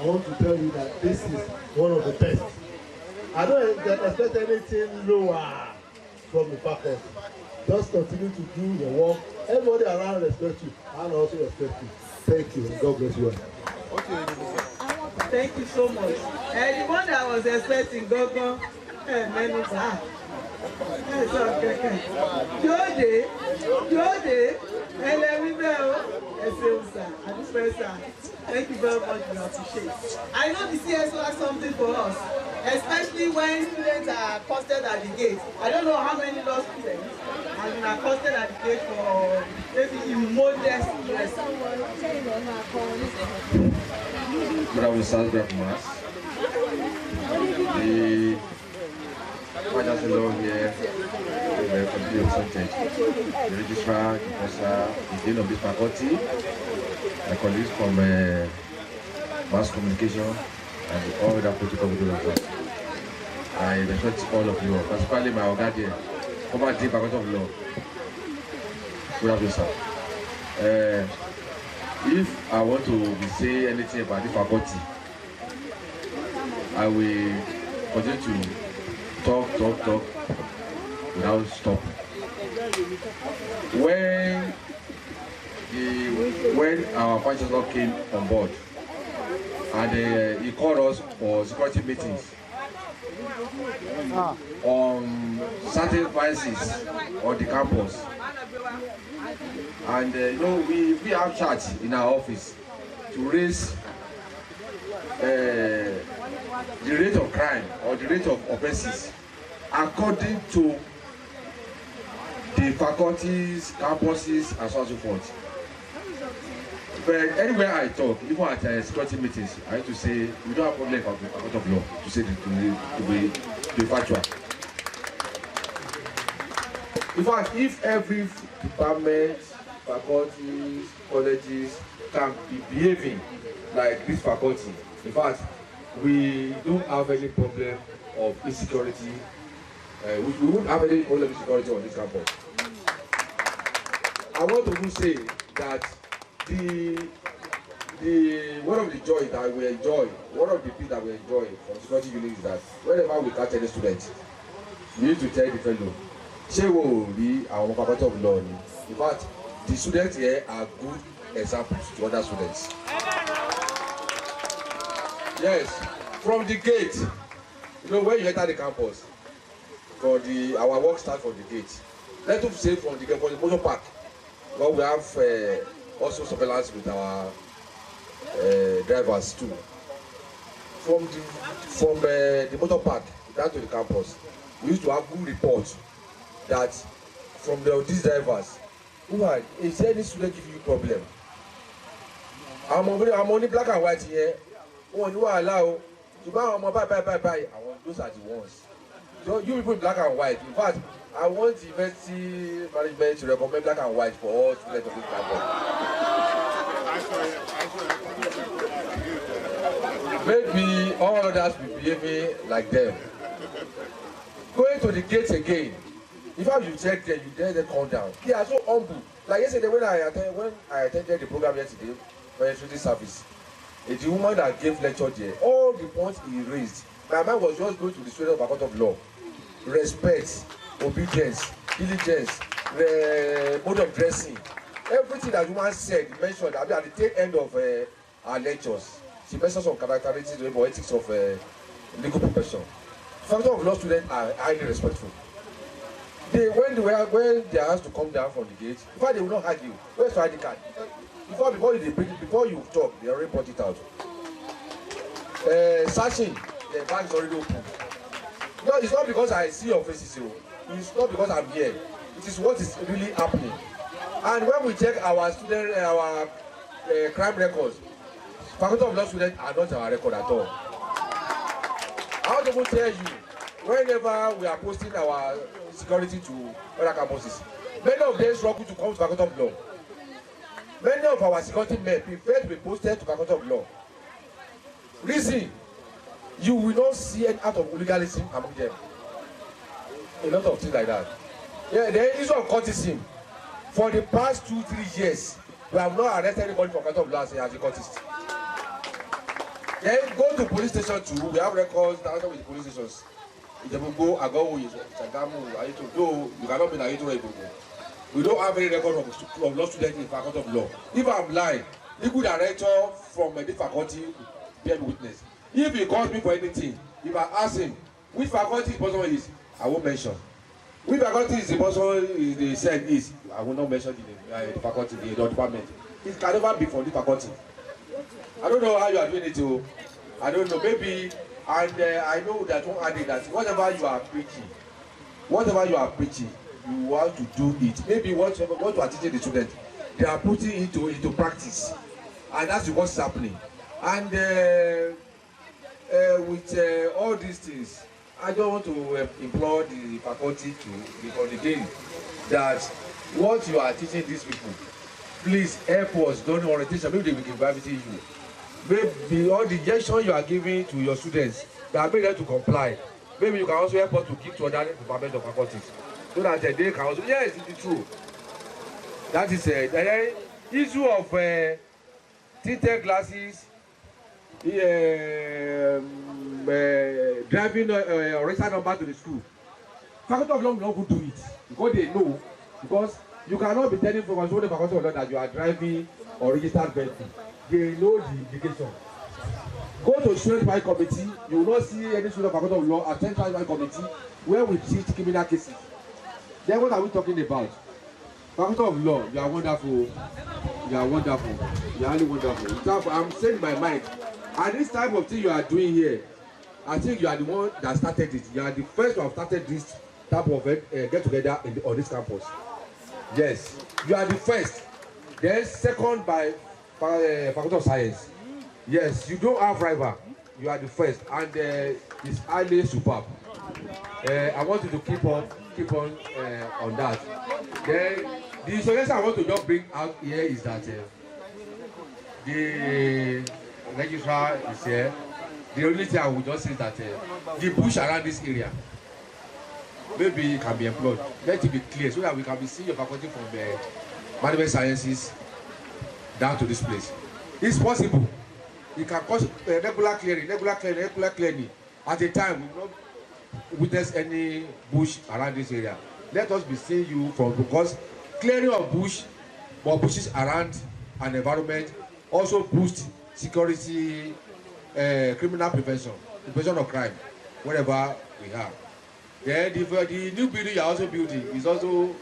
I want to tell you that this is one of the best. I don't expect anything lower from the faculty. Just continue to do your work. Everybody around respect you, and also respect you. Thank you, and God bless you all. Okay. Thank you so much. The one that I was expecting, Gogo, Menusa. Jode, thank you very much, we appreciate. I know the CSO has something for us, especially when students are posted at the gate. I don't know how many law students have been accosted at the gate for maybe in modest dress. Good afternoon, sir. Good afternoon. The Financial Law here will be represented. The registrar, the professor, the dean of this faculty, my colleagues from mass communication, and all the protocol videos. I respect all of you, particularly my guardian, former dean faculty of law. Good afternoon, sir. If I want to say anything about the faculty, I will continue to talk without stop. When our chancellor came on board and he called us for security meetings on certain vices on the campus, and we have charge in our office to raise the rate of crime or the rate of offences according to the faculties, campuses, and so on and so forth. But anywhere I talk, even at security meetings, I have to say we don't have problem with the faculty of law, to say to be factual. In fact, if every department, faculties, colleges can be behaving like this faculty, in fact, we don't have any problem of insecurity. We won't have any problem of insecurity on this campus. I want to even say that the one of the joy that we enjoy, one of the things that we enjoy from security unit is that whenever we catch any student, we need to tell the fellow, ṣé wo rí àwọn faculty of law ni? In fact, the students here are good examples to other students. Yes, from the gate, you know, when you enter the campus, our work starts from the gate. Let us say from the gate, for the motor park, where we have also surveillance with our drivers too. From the motor park down to the campus, we used to have good reports that from these drivers, is there any student giving you problem? I'm only black and white here. Oh, you are allowed to buy bye. Those are the ones. So you people in black and white. In fact, I want the university management to recommend black and white for all students of this campus. Maybe all others will be behaving like them. Going to the gates again. In fact, you check them, you dare them calm down. They are so humble. Like yesterday, when I attended the program yesterday for the service, the woman that gave lecture there, all the points he raised, my mind was just going to the student of Faculty of Law. Respect, obedience, diligence, mode of dressing. Everything that woman said, mentioned at the tail end of our lectures. She mentioned some characteristics or ethics of legal profession. Faculty of Law students are highly respectful. When they are asked to come down from the gate, in fact, they will not hug you. Where's your ID card? Before you talk, they already brought it out. Searching, the bag is already open. No, it's not because I see your faces. It's not because I'm here. It is what is really happening. And when we check our crime records, Faculty of Law students are not our record at all. I want to tell you, whenever we are posting our security to other campuses, many of them struggle to come to Faculty of Law. Many of our security men prefer to be posted to Faculty of Law. Reason, you will not see any act of legalism among them. A lot of things like that. Yeah, the issue of courtesy. For the past 2-3 years, we have not arrested anybody for Faculty of Law as a courtesy. Then go to police station too. We have records that with the police stations. Ijebugo, Agowo, Shagamu, Ayito. No, you cannot be Ayito Ijebugo. We don't have any record of law students in Faculty of Law. If I'm lying, the good director from the faculty bear witness. If he calls me for anything, if I ask him which faculty the person is, I won't mention. Which faculty is the person they said is, I will not mention the faculty, the department. It can never be from the faculty. I don't know how you are doing it. I don't know. Maybe, and I know that one added that whatever you are preaching, you want to do it. Maybe what you are teaching the students, they are putting it into practice, and that's what is happening. And with all these things, I don't want to implore the faculty to because again that what you are teaching these people, please help us. Don't orientation. Maybe they will invite you. Maybe all the injection you are giving to your students, that make them to comply. Maybe you can also help us to give to other department of faculties, so that they can also. Yes, it's true. That is the issue of tinted glasses, driving register number to the school. Faculty of Law will not do it because they know. Because you cannot be telling from the Faculty of Law that you are driving or registered vehicle. They know the implication. Go to student trial committee, you will not see any student of Faculty of Law attend trial committee where we treat criminal cases. Then what are we talking about? Faculty of Law, you are wonderful. You are wonderful. You are really wonderful. I'm saying my mind. And this type of thing you are doing here, I think you are the one that started it. You are the first to have started this type of get together on this campus. Yes, you are the first. Then second by Faculty of Science. Yes, you don't have rival. You are the first, and it's highly superb. I want you to keep on that. Then the suggestion I want to just bring out here is that the registrar is here. The only thing I would just say is that the bush around this area, maybe it can be employed. Let it be clear so that we can be seeing your faculty from management sciences down to this place. It's possible. You can cause regular clearing at a time. We will not witness any bush around this area. Let us be seeing you from, because clearing of bush or bushes around an environment also boost security, criminal prevention of crime, wherever we have. Then the new building you are also building is also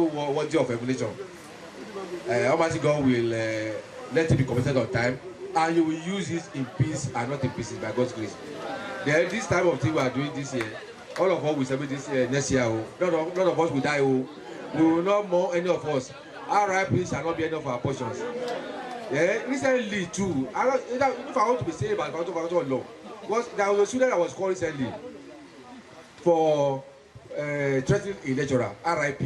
worthy of emulation. Almighty God will let it be completed on time, and you will use it in peace and not in pieces by God's grace. Then this type of thing we are doing this year, all of us will celebrate this next year. None of us will die. We will not mourn any of us. RIP shall not be any of our portions. Yeah, recently too, if I want to be saying about law, because there was a student that was called recently for threatening a lecturer, RIP.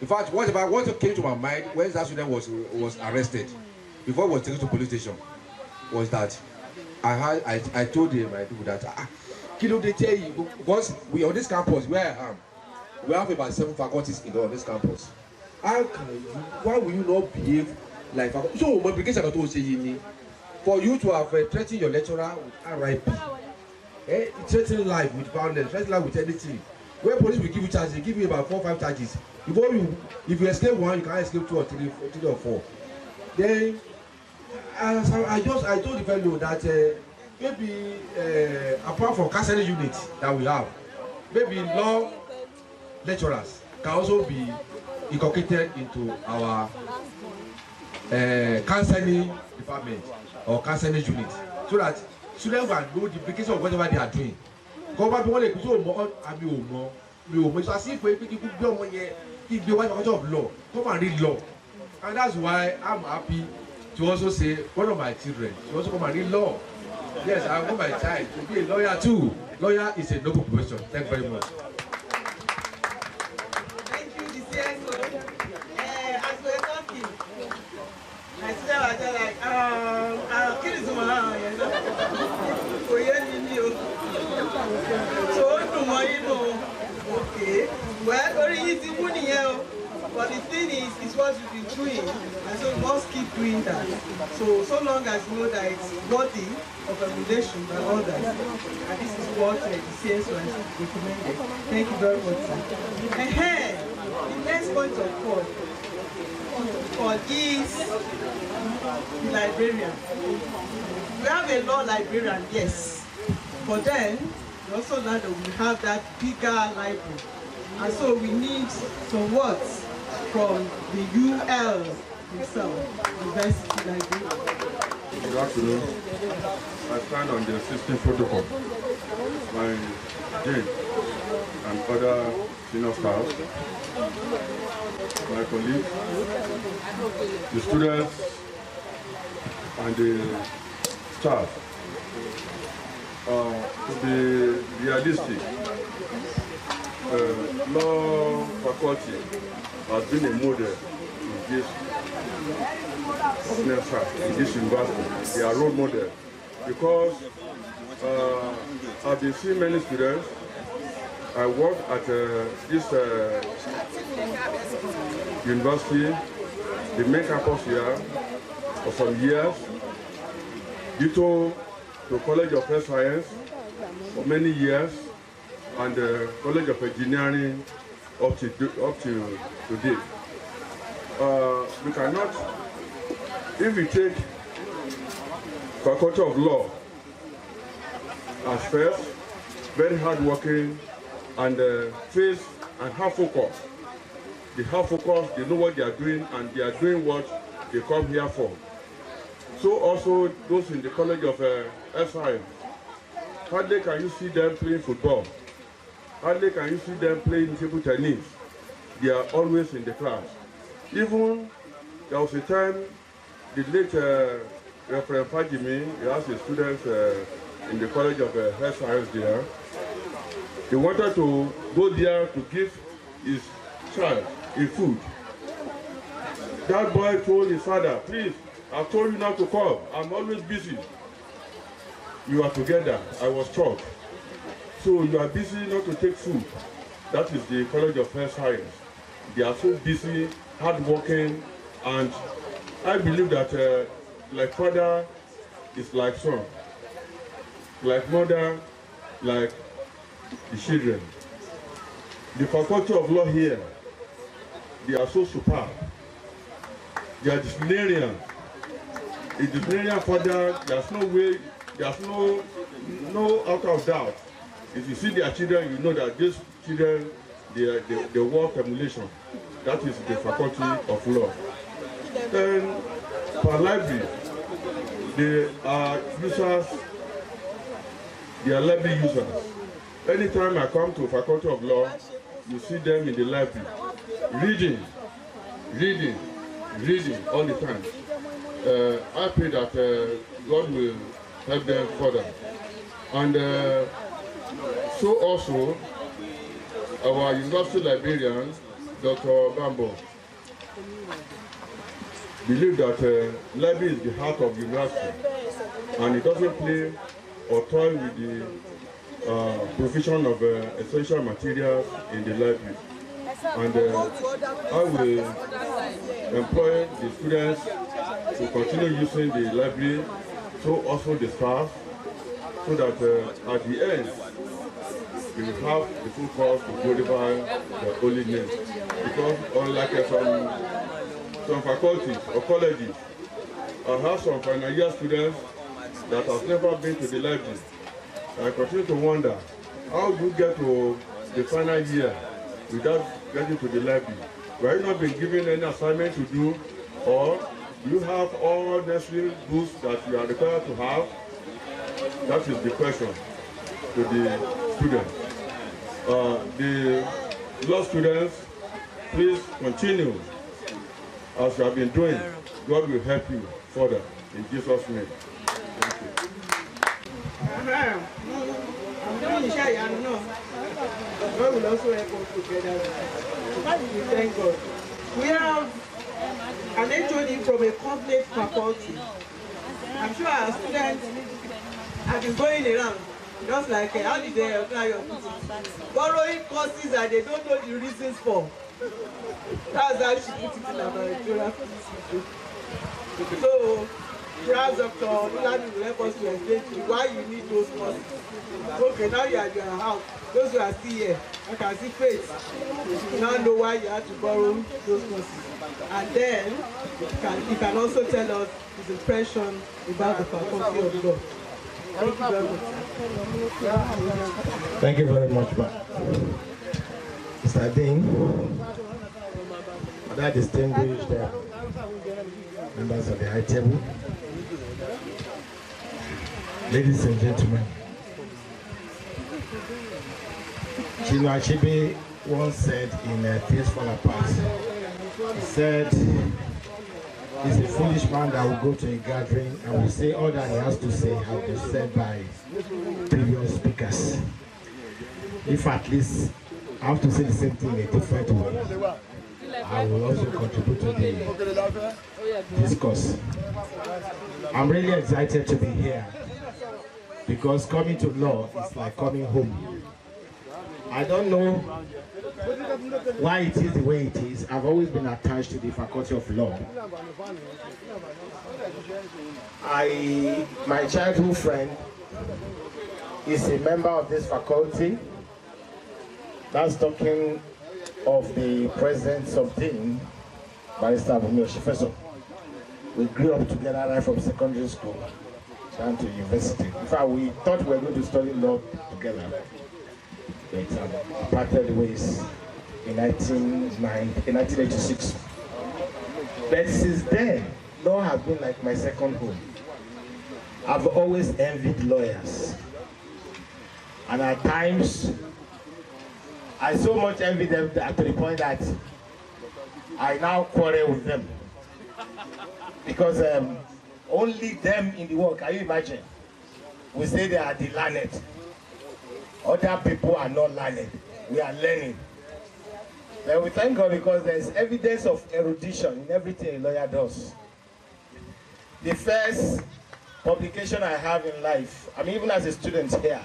In fact, what came to my mind when that student was arrested before he was taken to police station was that I told my people that kilo they tell you, because we on this campus where I am, we have about 7 faculties on this campus. Why will you not behave like faculty? So my application for you to have threatened your lecturer with RIP, threatening life with violence, threatening life with anything. Where police will give you charges, they give you about 4 or 5 charges. If you escape one, you can't escape 2 or 3 or 4. Then I told the fellow that maybe apart from counseling units that we have, maybe law lecturers can also be inculcated into our counseling department or counseling unit, so that students can know the implications of whatever they are doing. Because people want to it's as if we give the one of law, come and read law. And that's why I'm happy to also say one of my children to also come and read law. Yes, I want my child to be a lawyer too. Lawyer is a noble profession. Thank you very much. Thank you, the CSO. As we're talking, my student was just like, kill this woman, okay. Well, very easy, but the thing is, it's what you've been doing, and so we must keep doing that. So long as you know that it's worthy of emulation by others, and this is what the CSO has recommended. Thank you very much, sir. The next point of call is the librarian. We have a law librarian, yes, but then we also know that we have that bigger library, and so we need some words from the UL himself, University Library. Good afternoon. I stand on the existing protocol. My dean and other senior staff, my colleagues, the students, and the staff. To be realistic, law faculty has been a model in this university. They are role model because I've been seeing many students. I work at this university, the main campus here, for some years. Dito to College of Health Science for many years, and the College of Engineering up to today. We cannot, if we take Faculty of Law as first, very hardworking, and face and have focus. They have focus, they know what they are doing, and they are doing what they come here for. So also those in the College of Health Science, hardly can you see them playing football. Hardly can you see them playing table tennis. They are always in the class. Even there was a time the late Reverend Fajimi, he has a student in the College of Health Science there. He wanted to go there to give his child a food. That boy told his father, please, I told you not to come. I'm always busy. You are together. I was shocked. So you are busy not to take food. That is the College of Health Science. They are so busy hardworking, and I believe that like father is like son, like mother, like the children. The faculty of law here, they are so superb. They are disciplinarian. A disciplinarian father, there's no way, there's no out of doubt. If you see their children, you know that these children, they work emulation. That is the faculty of law. Then, per library, they are users, they are library users. Anytime I come to faculty of law, you see them in the library, reading all the time. I pray that God will help them further. And so also, our university librarian, Dr. Bambo, believe that library is the heart of the university, and it doesn't play or toy with the provision of essential materials in the library. And I will employ the students to continue using the library, so also the staff, so that at the end, we will have the full course to glorify the holy name. Because unlike some faculties or colleges, I have some final year students that have never been to the library. I continue to wonder, how do you get to the final year without getting to the library? Were you not been given any assignment to do, or you have all necessary books that you are required to have? That is the question to the students. The law students, please continue as you have been doing. God will help you further in Jesus' name. Thank you. I'm doing Ishaya now. God will also help us together. We thank God. We have an HOD from a complete faculty. I'm sure our students have been going around, just like how did they apply your borrowing courses that they don't know the reasons for. That's how she put it in our editorial. So, perhaps Dr. Olulani will help us to explain to you why you need those courses. Okay, now you are at your house. Those who are still here, I can see faith. You now know why you have to borrow those courses. And then, you can also tell us his impression about the faculty of law. Thank you very much. Thank you very much, Mr. Dean, other distinguished members of the high table, ladies and gentlemen. Chinua Achebe once said in Things Fall Apart, he said, he's a foolish man that will go to a gathering and will say all that he has to say has been said by previous speakers. If at least I have to say the same thing in a different way, I will also contribute to the discourse. I'm really excited to be here because coming to law is like coming home. I don't know why it is the way it is. I've always been attached to the faculty of law. My childhood friend is a member of this faculty. That's talking of the present sub-dean, Barrister Abumi Oshifeso. We grew up together right from secondary school down to university. In fact, we thought we were going to study law together. But parted ways in 1986. But since then, law has been like my second home. I've always envied lawyers. And at times, I so much envy them to the point that I now quarrel with them. Because only them in the world, can you imagine? We say they are the learned. Other people are not learned. We are learning. Then we thank God because there's evidence of erudition in everything a lawyer does. The first publication I have in life, I mean even as a student here,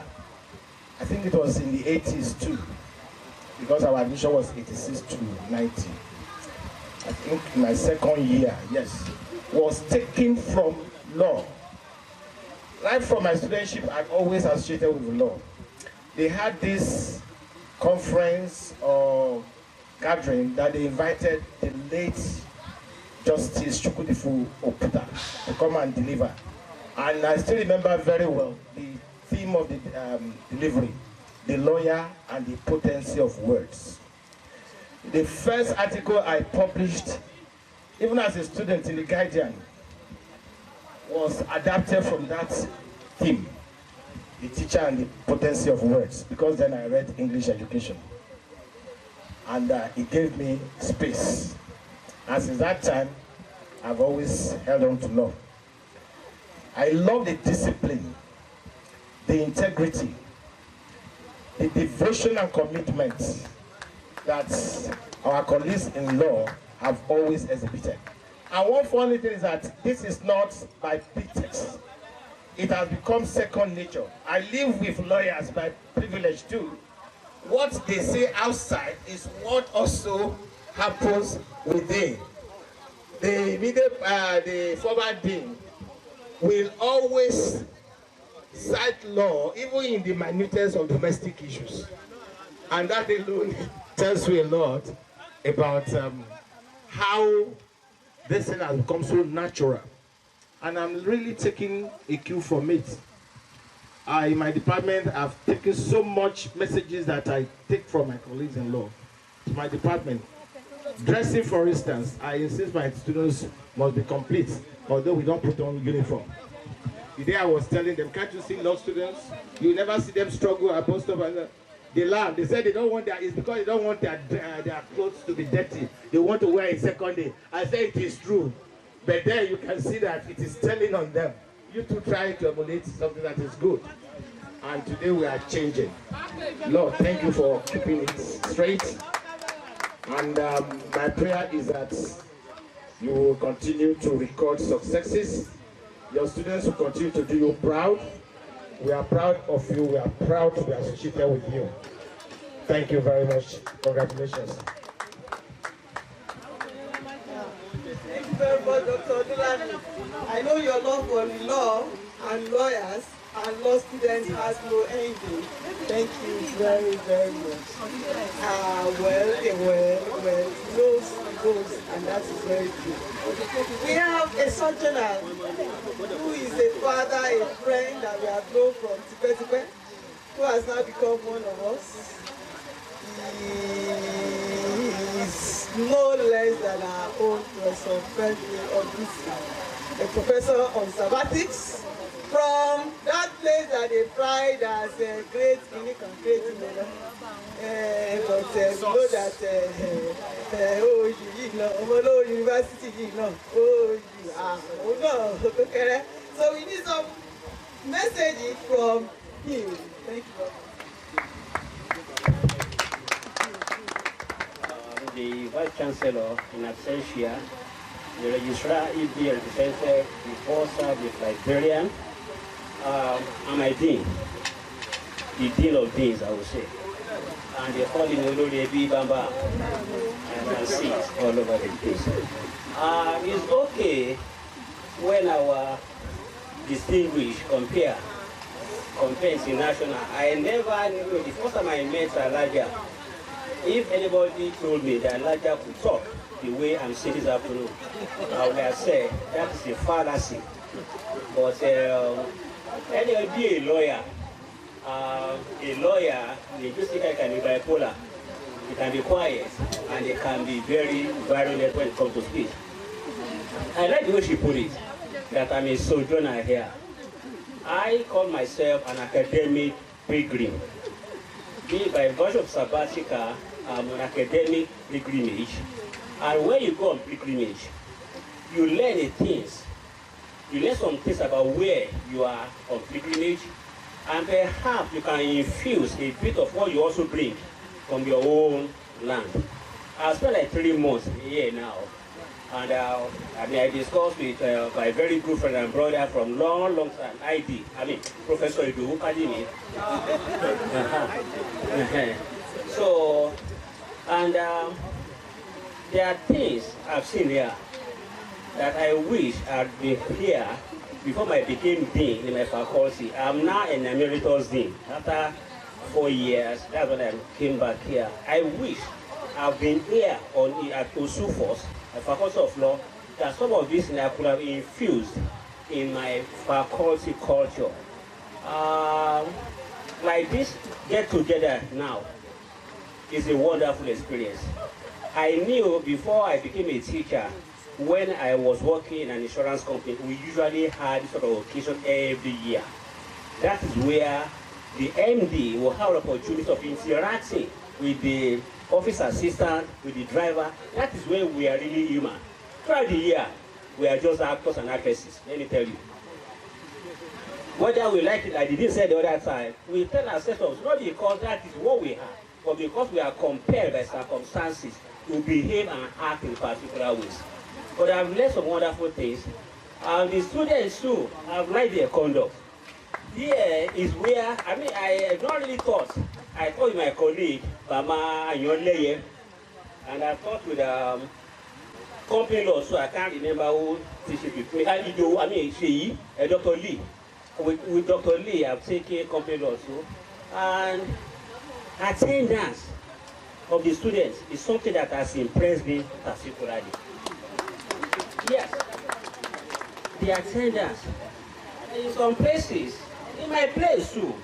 I think it was in the 80s too, because our admission was 86 to 90. I think in my second year, yes, was taken from law. Right from my studentship, I've always associated with law. They had this conference or gathering that they invited the late Justice Chukwudifu Oputa to come and deliver. And I still remember very well the theme of the delivery, the lawyer and the potency of words. The first article I published, even as a student in the Guardian, was adapted from that theme, the teacher and the potency of words, because then I read English education. And it gave me space. And since that time, I've always held on to law. I love the discipline, the integrity, the devotion and commitment that our colleagues in law have always exhibited. And one funny thing is that this is not by pretext. It has become second nature. I live with lawyers by privilege too. What they say outside is what also happens within. The former dean will always cite law, even in the minutest of domestic issues. And that alone tells you a lot about how this thing has become so natural. And I'm really taking a cue from it. In my department, I've taken so much messages that I take from my colleagues in law to my department. Dressing, for instance, I insist my students must be complete, although we don't put on uniform. The day I was telling them, can't you see law students? You never see them struggle at post up, and they laugh. They said they don't want that. It's because they don't want their clothes to be dirty. They want to wear it second day. I say it is true, but then you can see that it is telling on them. You two try to emulate something that is good. And today we are changing. Lord, thank you for keeping it straight. And my prayer is that you will continue to record successes. Your students will continue to do you proud. We are proud of you. We are proud to be associated with you. Thank you very much. Congratulations. Thank you very much, Dr. Odulani. I know your love for law and lawyers and law students has no ending. Thank you very, very much. Well, goes, and that is very good. We have a sojourner who is a father, a friend that we have known from Tipe, who has now become one of us. He is no less than our own Professor Frederick Odusi, a professor on sabbatics from that place that they pride as a great unique and great but you know that university, so we need some messages from him. Thank you. The Vice Chancellor in absentia, the Registrar, if he represented the Bursar, the Librarian, and my Dean, the Dean of Deans, I would say. And they call him Olori Ebi Bamba. I can see it all over the place. It's okay when our distinguished compare international. I never knew, the first time I met Elijah, if anybody told me that Elijah could talk the way I'm saying this afternoon, I would have said that is a fallacy. But anyway, be a lawyer. Linguistically can be bipolar. It can be quiet, and it can be very virulent when it comes to speech. I like the way she put it, that I'm a sojourner here. I call myself an academic pilgrim. By virtue of sabbatical, I'm an academic pilgrimage. And when you go on pilgrimage, you learn things. You learn some things about where you are on pilgrimage, and perhaps you can infuse a bit of what you also bring from your own land. I spent like 3 months here now, and I discussed with my very good friend and brother from long time, Professor Idu Kadimi. So, and there are things I've seen here that I wish I'd been here before I became dean in my faculty. I'm now an emeritus dean. After 4 years, that's when I came back here. I wish I've been here at OSUFOS, the Faculty of Law, that some of this I could have infused in my faculty culture. Like this get together now is a wonderful experience. I knew before I became a teacher, when I was working in an insurance company, we usually had this sort of occasion every year. That is where the MD will have an opportunity of interacting with the office assistant, with the driver. That is where we are really human. Throughout the year, we are just actors and actresses, let me tell you. Whether we like it, I didn't say the other time, we tell ourselves, not because that is what we have, but because we are compelled by circumstances to behave and act in particular ways. But I've learned some wonderful things. The students too have liked their conduct. Here is where, I have not really thought. I thought with my colleague, Bama Anyoleye, and I thought with company law, so I can't remember who teaches with me. Sheyi, Dr. Lee. With Dr. Lee, I've taken company law too. And attendance of the students is something that has impressed me particularly. Yes, the attendance. In some places, in my place too,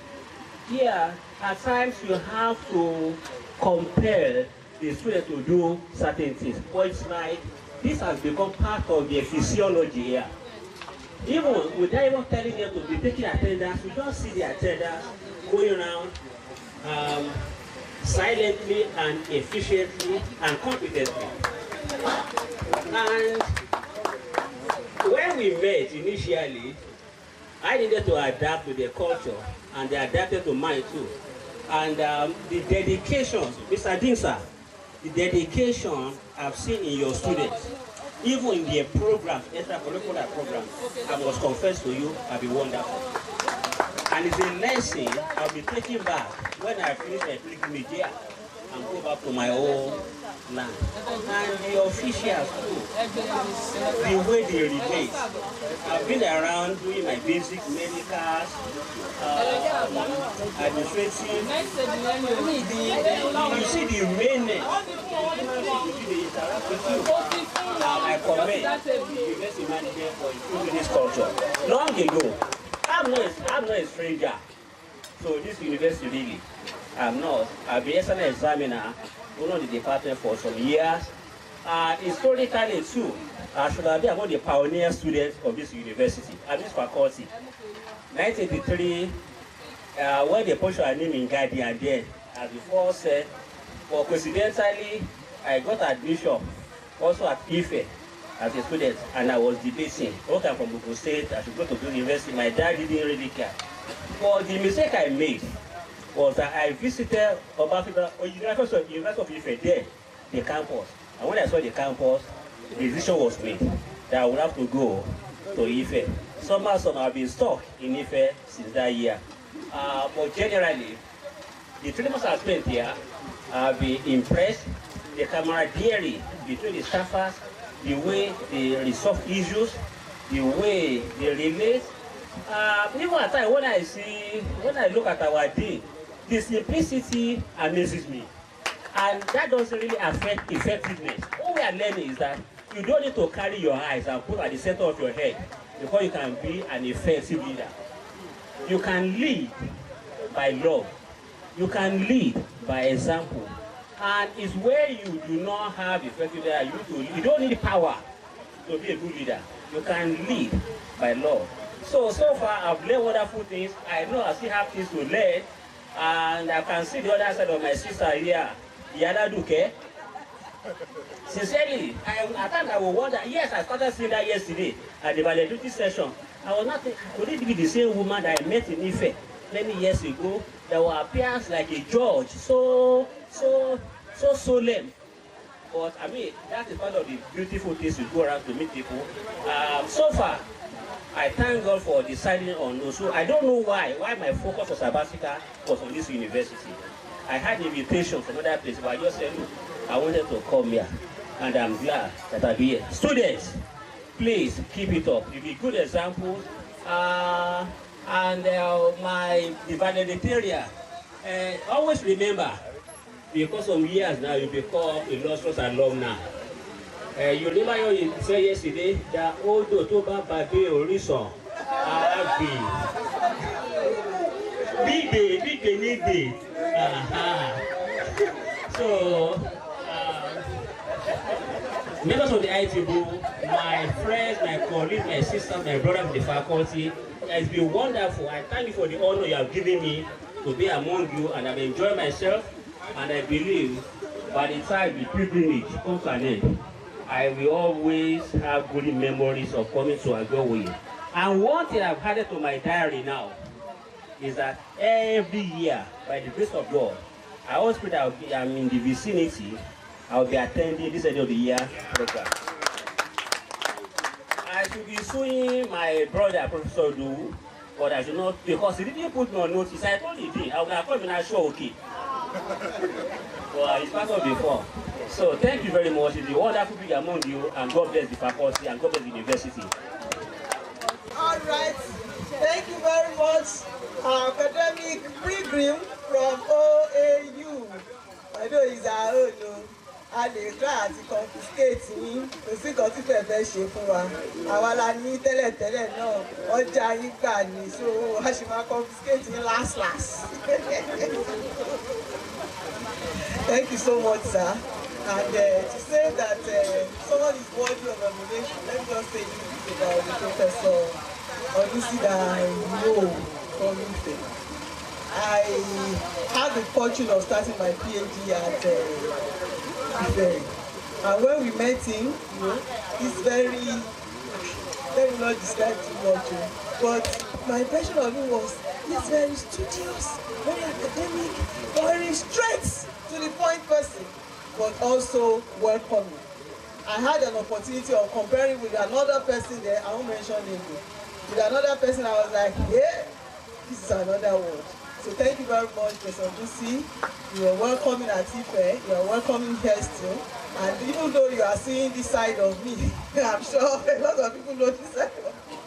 here, at times you have to compel the student to do certain things. But it's like, this has become part of their physiology here. Even without even telling them to be taking attendance, we just see the attendance going around silently and efficiently and competently. And when we met initially, I needed to adapt to their culture, and they adapted to mine too. And the dedication, Mr. Dinsa, the dedication I've seen in your students, even in their programs, extracurricular programs, I must confess to you, have been wonderful. And it's a lesson I'll be taking back when I finish my pilgrimage here and go back to my own land. And the officials too, the way they relate. I've been around doing my basic medicals, administrative. You see the mainness. They interact with you. I commend the university manager for improving this culture. Long ago, I'm not a stranger to this university really. I'm not. I've been an examiner in the department for some years. Historically too, I should have been among the pioneer students of this university, at this faculty. 1983, when they pushed our name in Guardian then, as before said, but coincidentally, I got admission also at IFE as a student, and I was debating, okay, I'm from Ogun State, I should go to the university. My dad didn't really care. But the mistake I made was that I visited University of Ife there, the campus. And when I saw the campus, the decision was made that I would have to go to Ife. Somehow I've been stuck in Ife since that year. But generally, the 3 months I spent here, I've been impressed. The camaraderie between the staffers, the way they resolve issues, the way they relate. Even at times when I look at our day, the simplicity amazes me. And that doesn't really affect effectiveness. What we are learning is that you don't need to carry your eyes and put at the center of your head before you can be an effective leader. You can lead by love. You can lead by example. And it's where you do not have effective leader. You don't need power to be a good leader. You can lead by love. So far I've learned wonderful things. I know I still have things to learn. And I can see the other side of my sister here, Yana Duke. Sincerely, at times I will wonder, yes, I started seeing that yesterday at the valedictory session. I was not thinking, could it be the same woman that I met in Ife many years ago that will appear like a judge, so solemn. But I mean, that is one of the beautiful things you go around to meet people. So far, I thank God for deciding on Osu. I don't know why my focus was Sabatica was on this university. I had invitation from other places, but I just said, look, I wanted to come here. and I'm glad that I'll be here. Students, please keep it up. You'll be good examples. My valedictorian, always remember, because some years now you become illustrious alumni. You remember you said yesterday that although to Babe Orison, big day. So, members of the ITBU, my friends, my colleagues, my sisters, my brothers in the faculty, it's been wonderful. I thank you for the honor you have given me to be among you, and I've enjoyed myself. And I believe by the time the pilgrimage comes to an end, I will always have good memories of coming to Agowe. And one thing I've added to my diary now is that every year, by the grace of God, I always pray that I'm in the vicinity. I'll be attending this end of the year program. I should be suing my brother, Professor Du, but I should not, because he didn't put me on notice. I told him, I would have come and I show okay. Well, it's part of before. So thank you very much. It's a wonderful being among you, and God bless the faculty and God bless the university. All right. Thank you very much, academic pilgrim from OAU. I know he's our own. A lè try àti confiscate yín, kò sí nǹkan tí fẹ́ ṣe fún wa. Àwa la ní tẹ́lẹ̀tẹ́lẹ̀ náà, ọjà yín gbà ní, so a ṣì máa confiscate yín last. Thank you so much, sir. And to say that someone is worthy of emulation, let me just say this about the Professor Olusi that I know from Ife. I had the fortune of starting my PhD at Ife. And when we met him, he's very, let me not describe too much, but my impression of him was he's very studious, very academic, very straight to the point person, but also welcoming. I had an opportunity of comparing with another person there, I won't mention him. With another person, I was like, yeah, this is another word. So thank you very much, Professor Lucy. You are welcoming at Ife, you are welcoming here still. And even though you are seeing this side of me, I'm sure a lot of people know this side of me.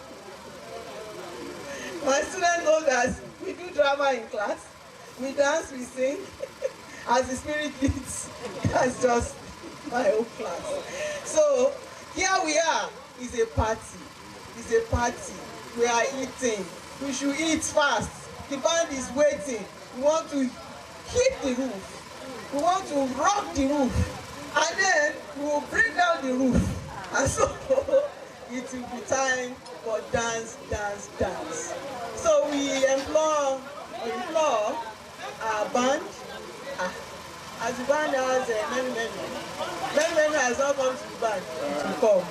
My students know that we do drama in class, we dance, we sing. As the spirit leads, that's just my own class. So here we are, it's a party. It's a party. We are eating. We should eat fast. The band is waiting. We want to hit the roof. We want to rock the roof. And then we will bring down the roof. And so it will be time for dance. So we implore our band. As the band has many has not come to the band to come.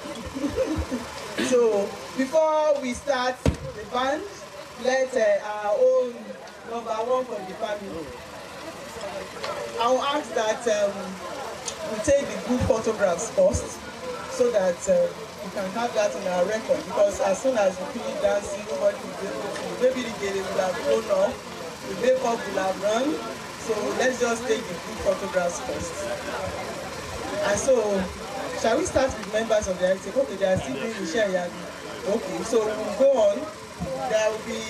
So before we start the band, let our own #1 from the family. I will ask that we take the group photographs first, so that we can have that in our record. Because as soon as we finish dancing, nobody will be able to. Maybe the game will have grown up, the makeup will have run. So let's just take the group photographs first. And so, shall we start with members of the ITF? Okay, they are still doing the share. Okay, so we'll go on. There will be,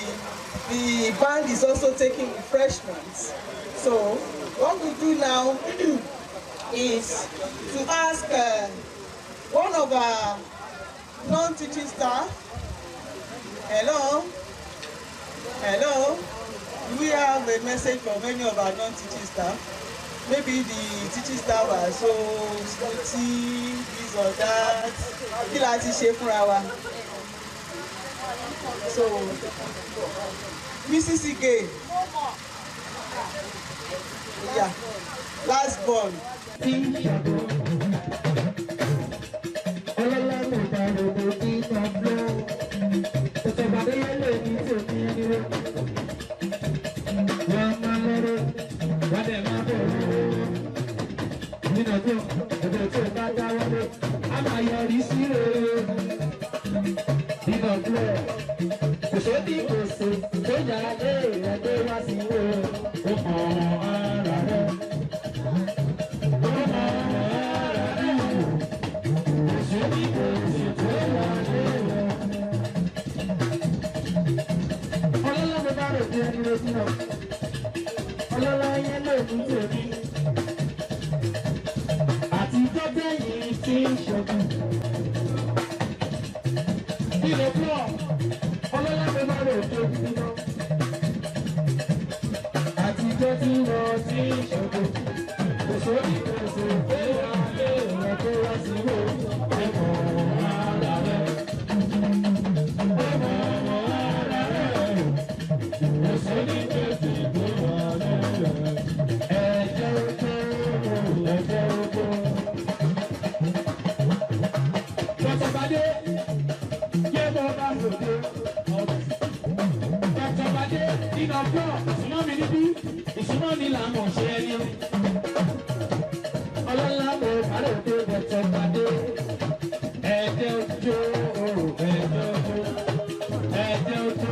the band is also taking refreshments. So what we do now is to ask one of our non-teaching staff. Hello? Do we have a message from any of our non-teaching staff? Maybe the teaching staff are so snooty, this or that. Kí la ti ṣe fúnra wa? So, Mrs. Ige. Yeah, last born. dúró dúró ọlọ́lá yẹn ló ní tèmi àtijọ́ bẹ́yìn tí ń ṣọdún ilé pọ̀ ọlọ́lá mi máa lè tó dúró àtijọ́ tí wọ́n ti ń ṣọdún kò sórí kòsò pé wọ́n lé wọn tó wá sí wò ẹ̀kọ́ ara rẹ̀. Ìsúná mi là mọ̀ ṣe ẹni. Ọlọ́lá mo parí òde bẹ̀tẹ̀ pàdé. Ẹ̀jẹ̀ ojú ẹ̀jẹ̀ ojú ẹ̀jẹ̀ ojú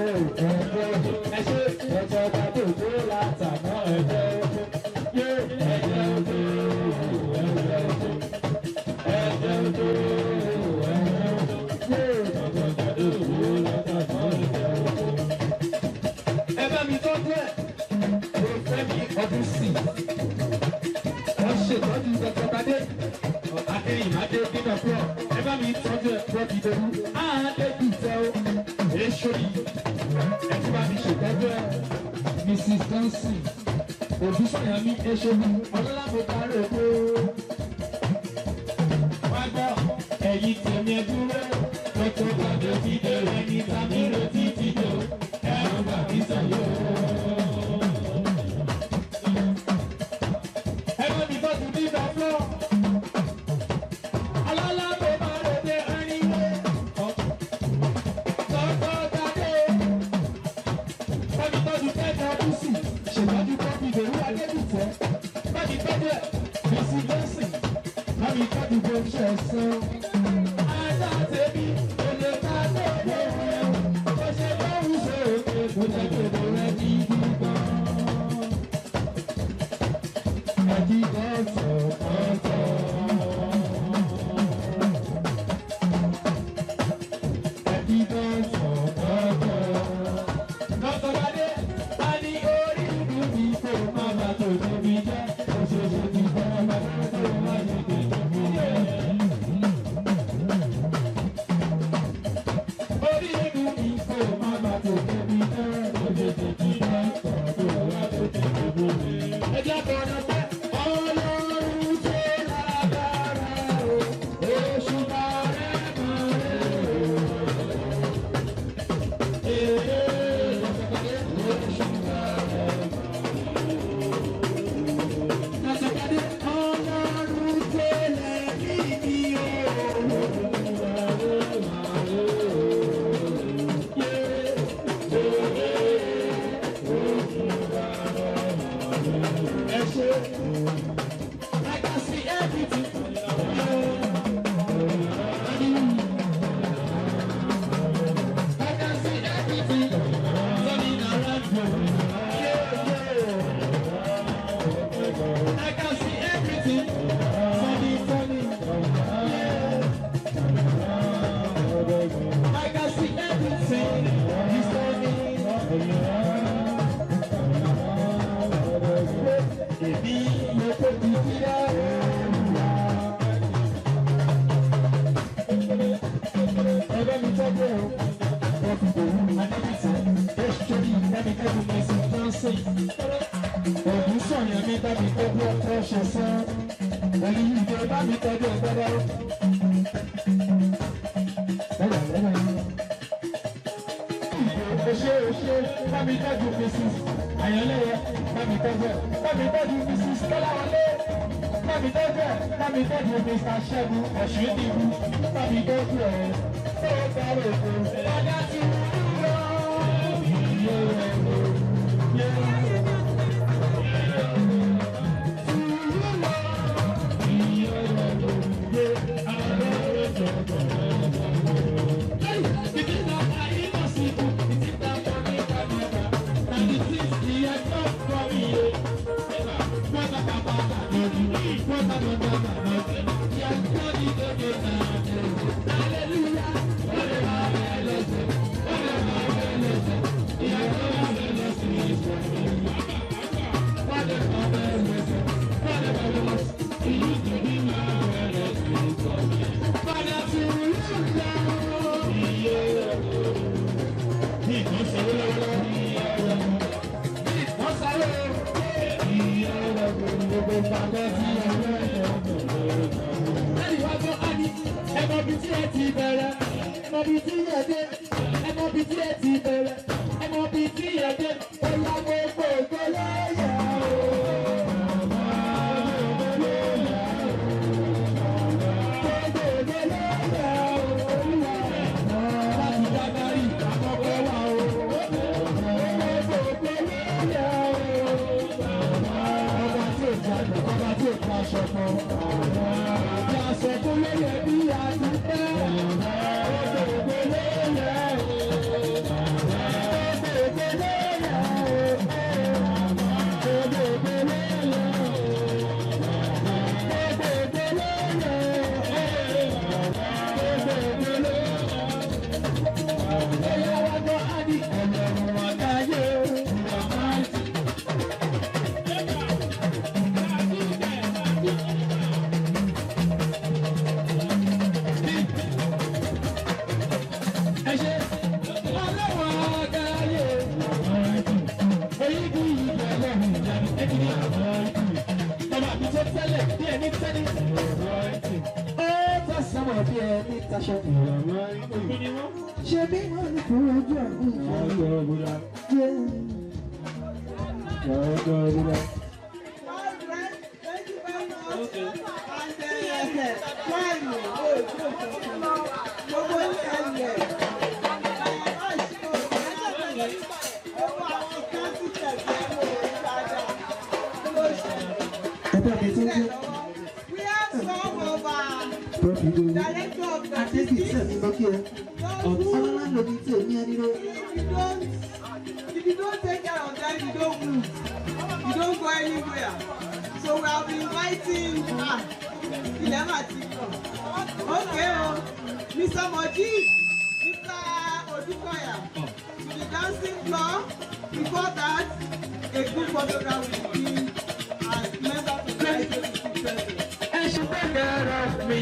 ẹ̀jẹ̀ ojú ẹ̀ṣẹ̀ bẹ̀tẹ̀ pàdé òjò látàná ẹ̀jẹ̀ ojú yé ẹ̀jẹ̀ ojú ẹ̀jẹ̀ ojú ẹ̀jẹ̀ ojú ẹ̀jẹ̀ ojú yé bẹ̀tẹ̀ pàdé òjò látàná ẹ̀jẹ̀ ojú. Ẹ bá mi tọ́jú ẹ̀. Ọdún sí wọ́n ṣètọ́jú dọ́kítọ́kadé adéyìnmáde dínà pọ̀ ẹ bá mi tọ́jú ẹ̀ pọ̀ ìdòwú àádébìtẹ́ o èsòyí ẹ ti bá mi ṣètọ́jú ẹ̀ Mrs. Johnson òbísọ̀yàmí èsòyí ọlọ́lábòkárò èkó wá gbọ́ ẹ̀yìn tèmi ẹ̀dúró dọ́kítọ́kadé ti dèrè ní tàbí retí ti dò ẹ̀rọ bàbí sàyò. Hallelujah. ẹ ti bẹ̀rẹ̀, ẹ mọ bí tí ẹ dé, ẹ mọ bí tí ẹ ti bẹ̀rẹ̀, ẹ mọ bí tí ẹ dé, ó yá gbogbo ìgbélé yà If you don't take care of them, you don't move. You don't go anywhere. So we have been inviting okay, Mr. Moji, Mr. Odukoya to the dancing floor. Before that, a good photograph will be as member of the president. And she take care of me.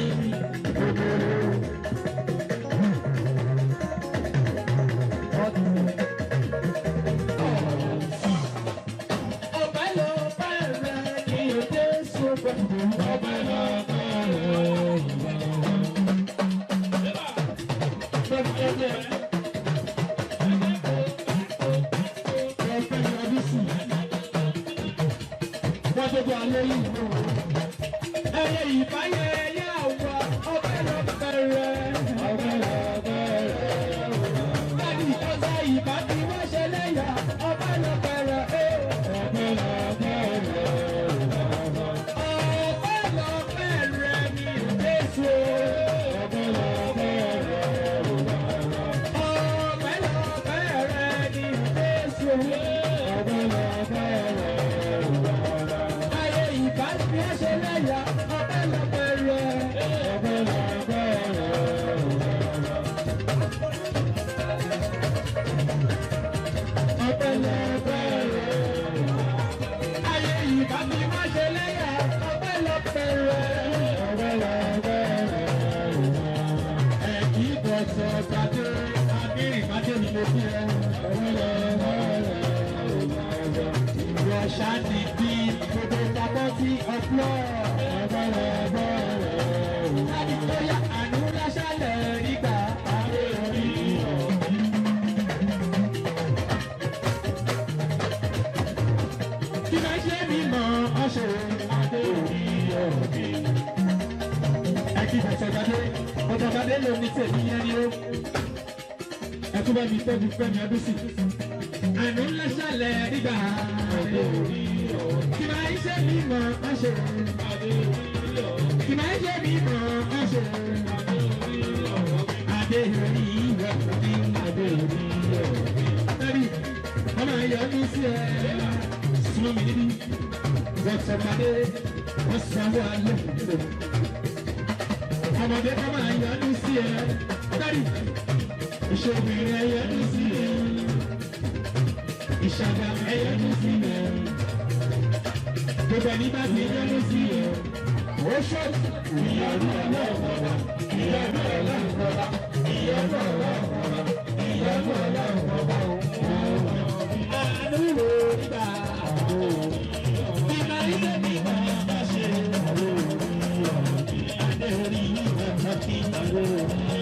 Thank you.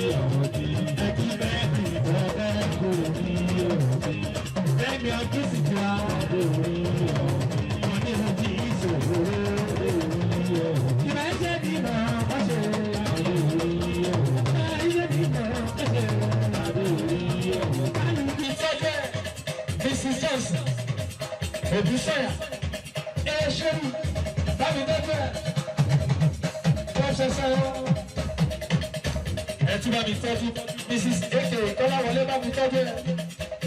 mi ọdún sì ti wá adé orí ọdún ìlú ti ìṣòro adé orí ìmọ̀ ẹ̀ṣẹ̀ ní ìmọ̀ ọ̀ṣẹ̀ adé orí ẹ̀ṣẹ̀ ní ìmọ̀ ọ̀ṣẹ̀ adé orí alùpùpù sọ́jẹ́ Mrs. Johnson Òbísọ̀yà ẹ̀ṣẹ̀rù bámidẹ́gbẹ́ pọ́ṣẹ́sẹ́ ẹ̀tún bámidẹ́gbẹ́ Mrs. Eke Kọ́láwọlé bámidẹ́gbẹ́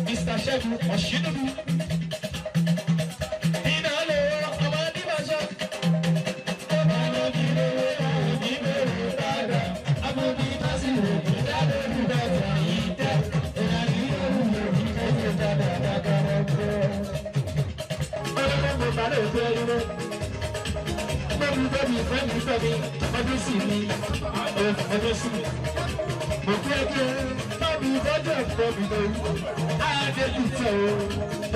Mr. Ṣẹ́gun Ọ̀ṣínúbí iná lè ọmọ adébàṣọ ọmọ ọlọ́dúnrún òní bẹ̀rù padà abúlé básìlè ìdálé olùdókòwò yìí tẹ̀ ìrìnàjò olùdókòwò ẹ̀jẹ̀ dáadáa dákàrọ̀ pẹ́. ọlọ́mọ balẹ̀ òfin ẹ̀rọ gbẹ́bí fẹ́mi ọdún sí mi ọdún sí mi mo kí ẹ kí ẹ bábí fọ́jọ́ ìfọ́bí lórí adébítọ̀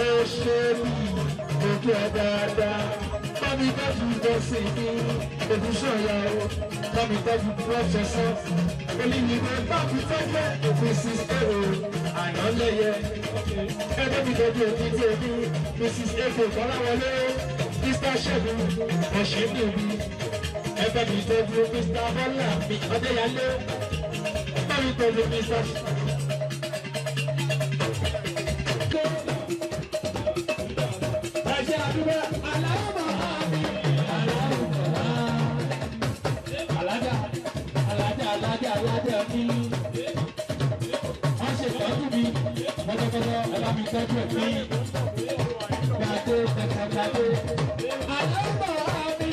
ó ṣe mí mo kí ẹ dáadáa bábí tọ́jú bọ́sì ní Ògúnṣọ̀yà ó bábí tọ́jú pọ́ṣẹ̀ṣọ́ olùyìnbó bábí fẹ́fẹ́ Mrs. Eo Àyànlẹ́yẹ ẹgbẹ́bítọ́jú òbí tèmi Mrs. Eko Kọ́láwọlé Mr. Ṣẹ́gun Ọ̀ṣínúbí ẹgbẹ́bítọ́jú Mr. Bọ́lá mi Ọdẹ́yàlé bábí tọ́jú Mr. Ẹ̀ṣẹ̀ àdúgbò aláwọ̀ àmì alájà mi. Wọ́n ṣe tọ́jú mi pọ́tọ́pọ́tọ́ ẹ̀bá mi tọ́jú ẹ̀ mí. Gbàdé gbàdé aláwọ̀ àmì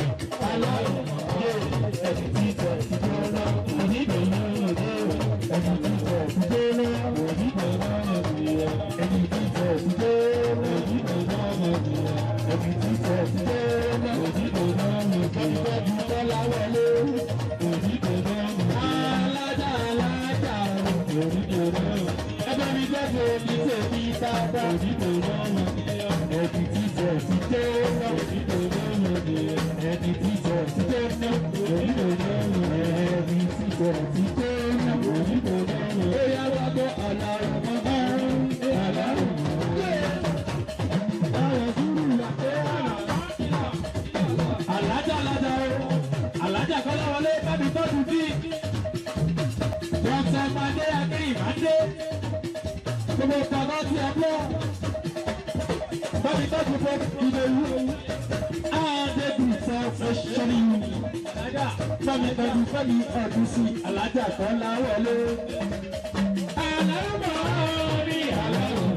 ẹ̀sìn tí tẹ̀ sí gbóná onígbòho òde ẹ̀sìn tí tẹ̀ sí gbóná onígbòho òde ẹ̀sìn tí tẹ̀ sí gbóná onígbòho òde ẹ̀sìn tí tẹ̀ sí gbóná onígbòho òde tọ́jú tọ́lá wọlé onígbòho òde alájà onígbòho ẹgbẹ́ mi jẹ́jẹ́ omi tèmi sábà onígbòho òde ẹ̀sìn tí tẹ̀ sí gbóná onígbòho òde ẹ̀sìn tí tẹ̀ sí gbóná onígbòho òde ẹ̀sìn tí tẹ̀ sí gbóná onígbòho òde ó yá wá gbọ́ ọ̀làrọ̀ mọ́ alájà Kọ́láwọlé bábí tọ́jú bí dr made akérèmádé gbogbo bàbá tí a bọ́ bábí tọ́jú fún ìdòwú àádébìtọ́ fẹ́ṣọ́lì bábí tọ́jú fẹ́mi ọdún sí alájà Kọ́láwọlé aláwọ̀ rí aláwọ̀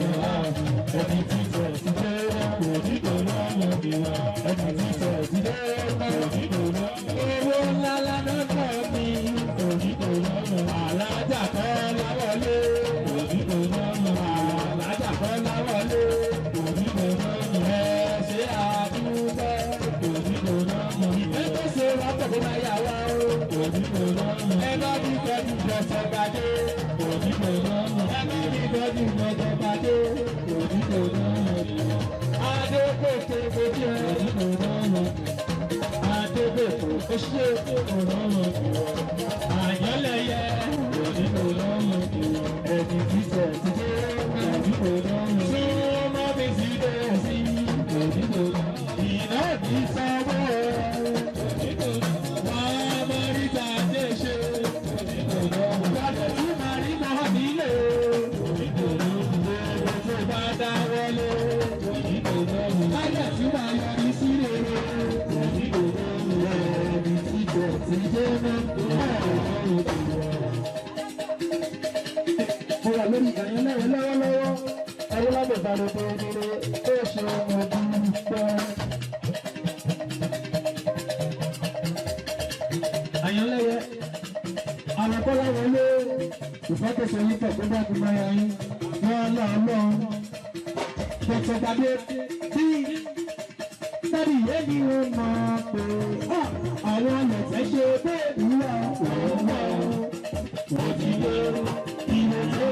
ẹni tí tẹ̀ sí jẹ́ òdìgbò lọ́wọ́ mi wá ẹni tí tẹ̀ sí jẹ́ òdìgbò lọ́wọ́ owó ńlá lánàá mi òdìgbò lọ́wọ́ alájà Kọ́láwọlé òdìgbò lọ́wọ́ alájà Kọ́láwọlé òdìgbò lọ́wọ́ ẹ ṣe àdúgbò òdìgbò lọ́wọ́ ìfẹ́ tó ṣe wá pẹ̀lú náírà wá òdìgbò lọ́wọ́ ẹ bá bí tọ́jú jọ̀sọ̀ gbàdé òdìgbò lọ́wọ́ ẹ bá bí tọ́jú jọ̀sọ̀ gbàdé òdìgbò lọ́wọ́ adókòkè bójú ẹ òdìgbò lọ́wọ́ adókòkè oṣù òrànwọ́ àyànlẹ́yẹ òdìgbò lọ́wọ́ ẹni títẹ̀ títẹ̀ òdìgbò lọ́wọ́ súnmọ́ mi sí bẹ́ẹ̀ sí òdìgbò lọ́wọ́ iná ní sáwọ́ òdìgbò lọ́wọ́ wọ́n mọ níta dé ṣe òdìgbò lọ́wọ́ gbàdé tí màá rí mọ́ nílé òdìgbò lọ́wọ́ tó bá dá wọlé òdìgbò lọ́wọ́ láyé tí màá yọrí sí rere òdìgbò lọ́wọ́ ẹni títẹ̀ títẹ̀ náà mo wà lórí Àyànlẹ́yẹ lọ́wọ́lọ́wọ́ ẹ̀rọ lábẹ́ ìbálòpọ̀ òdìrẹ ó ṣe ọmọ ọdún pẹ́. Àyànlẹ́yẹ àwọn Kọ́láwọlé ìfọ́tẹ̀sẹ̀ yìí pẹ̀ tó bá ti máa yà yín wọ́n lọ́ọ́ Dr. Gbadé bí dábì yéèdì wọn máa pè àwọn ọ̀nẹ̀fẹ́ ṣe bẹ́ẹ̀ wúwà wọ́n ti dé ilé tó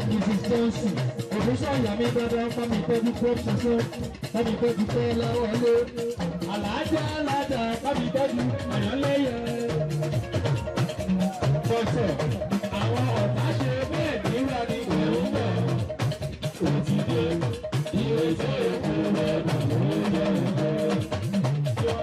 Mrs. Mrs. Johnson, òṣìṣẹ́ ìyá mi dandan fún mi tọ́jú pop ṣoṣo, fún mi tọ́jú pé láwọlé. Àlàájá alájà fún mi tọ́jú àyànlẹ́yẹ. Bọ́sẹ̀, àwọn ọ̀tá ṣe bẹ́ẹ̀ níwá ní ìlú náà. Òtítọ́ ìwé tó èkó rẹ̀ lọ́wọ́ yẹ ẹ̀fẹ́.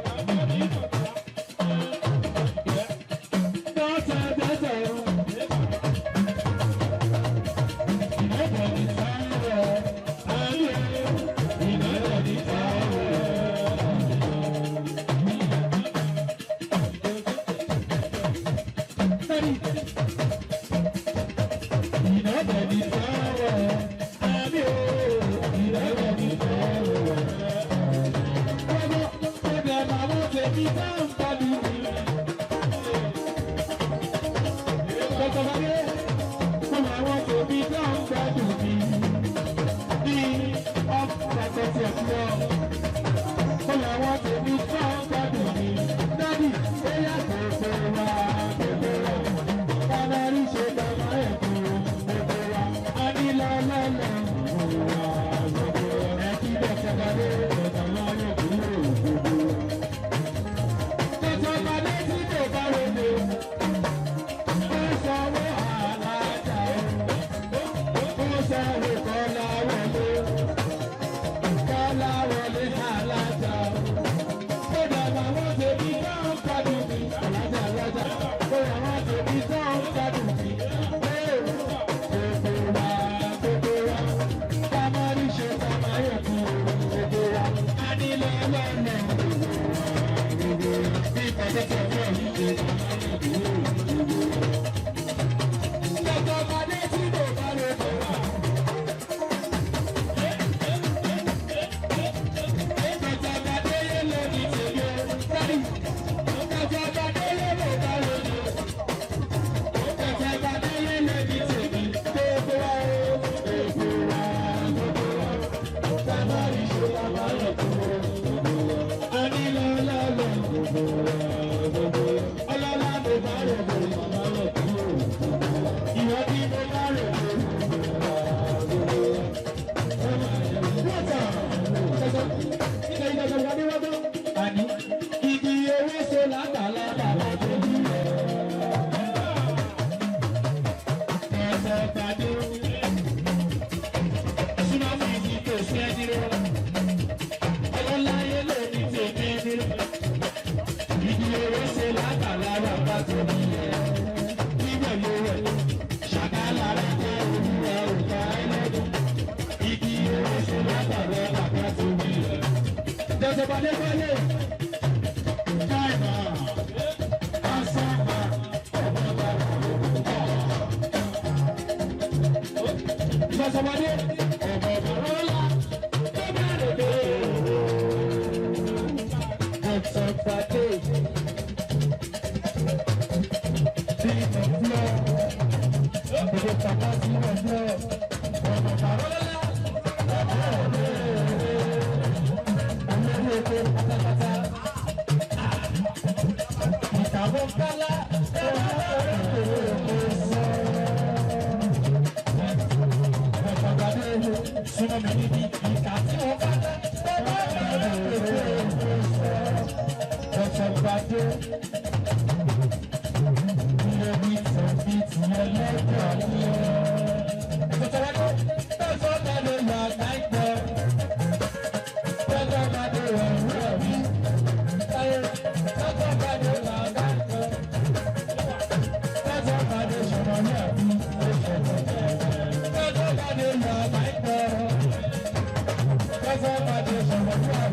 That's all my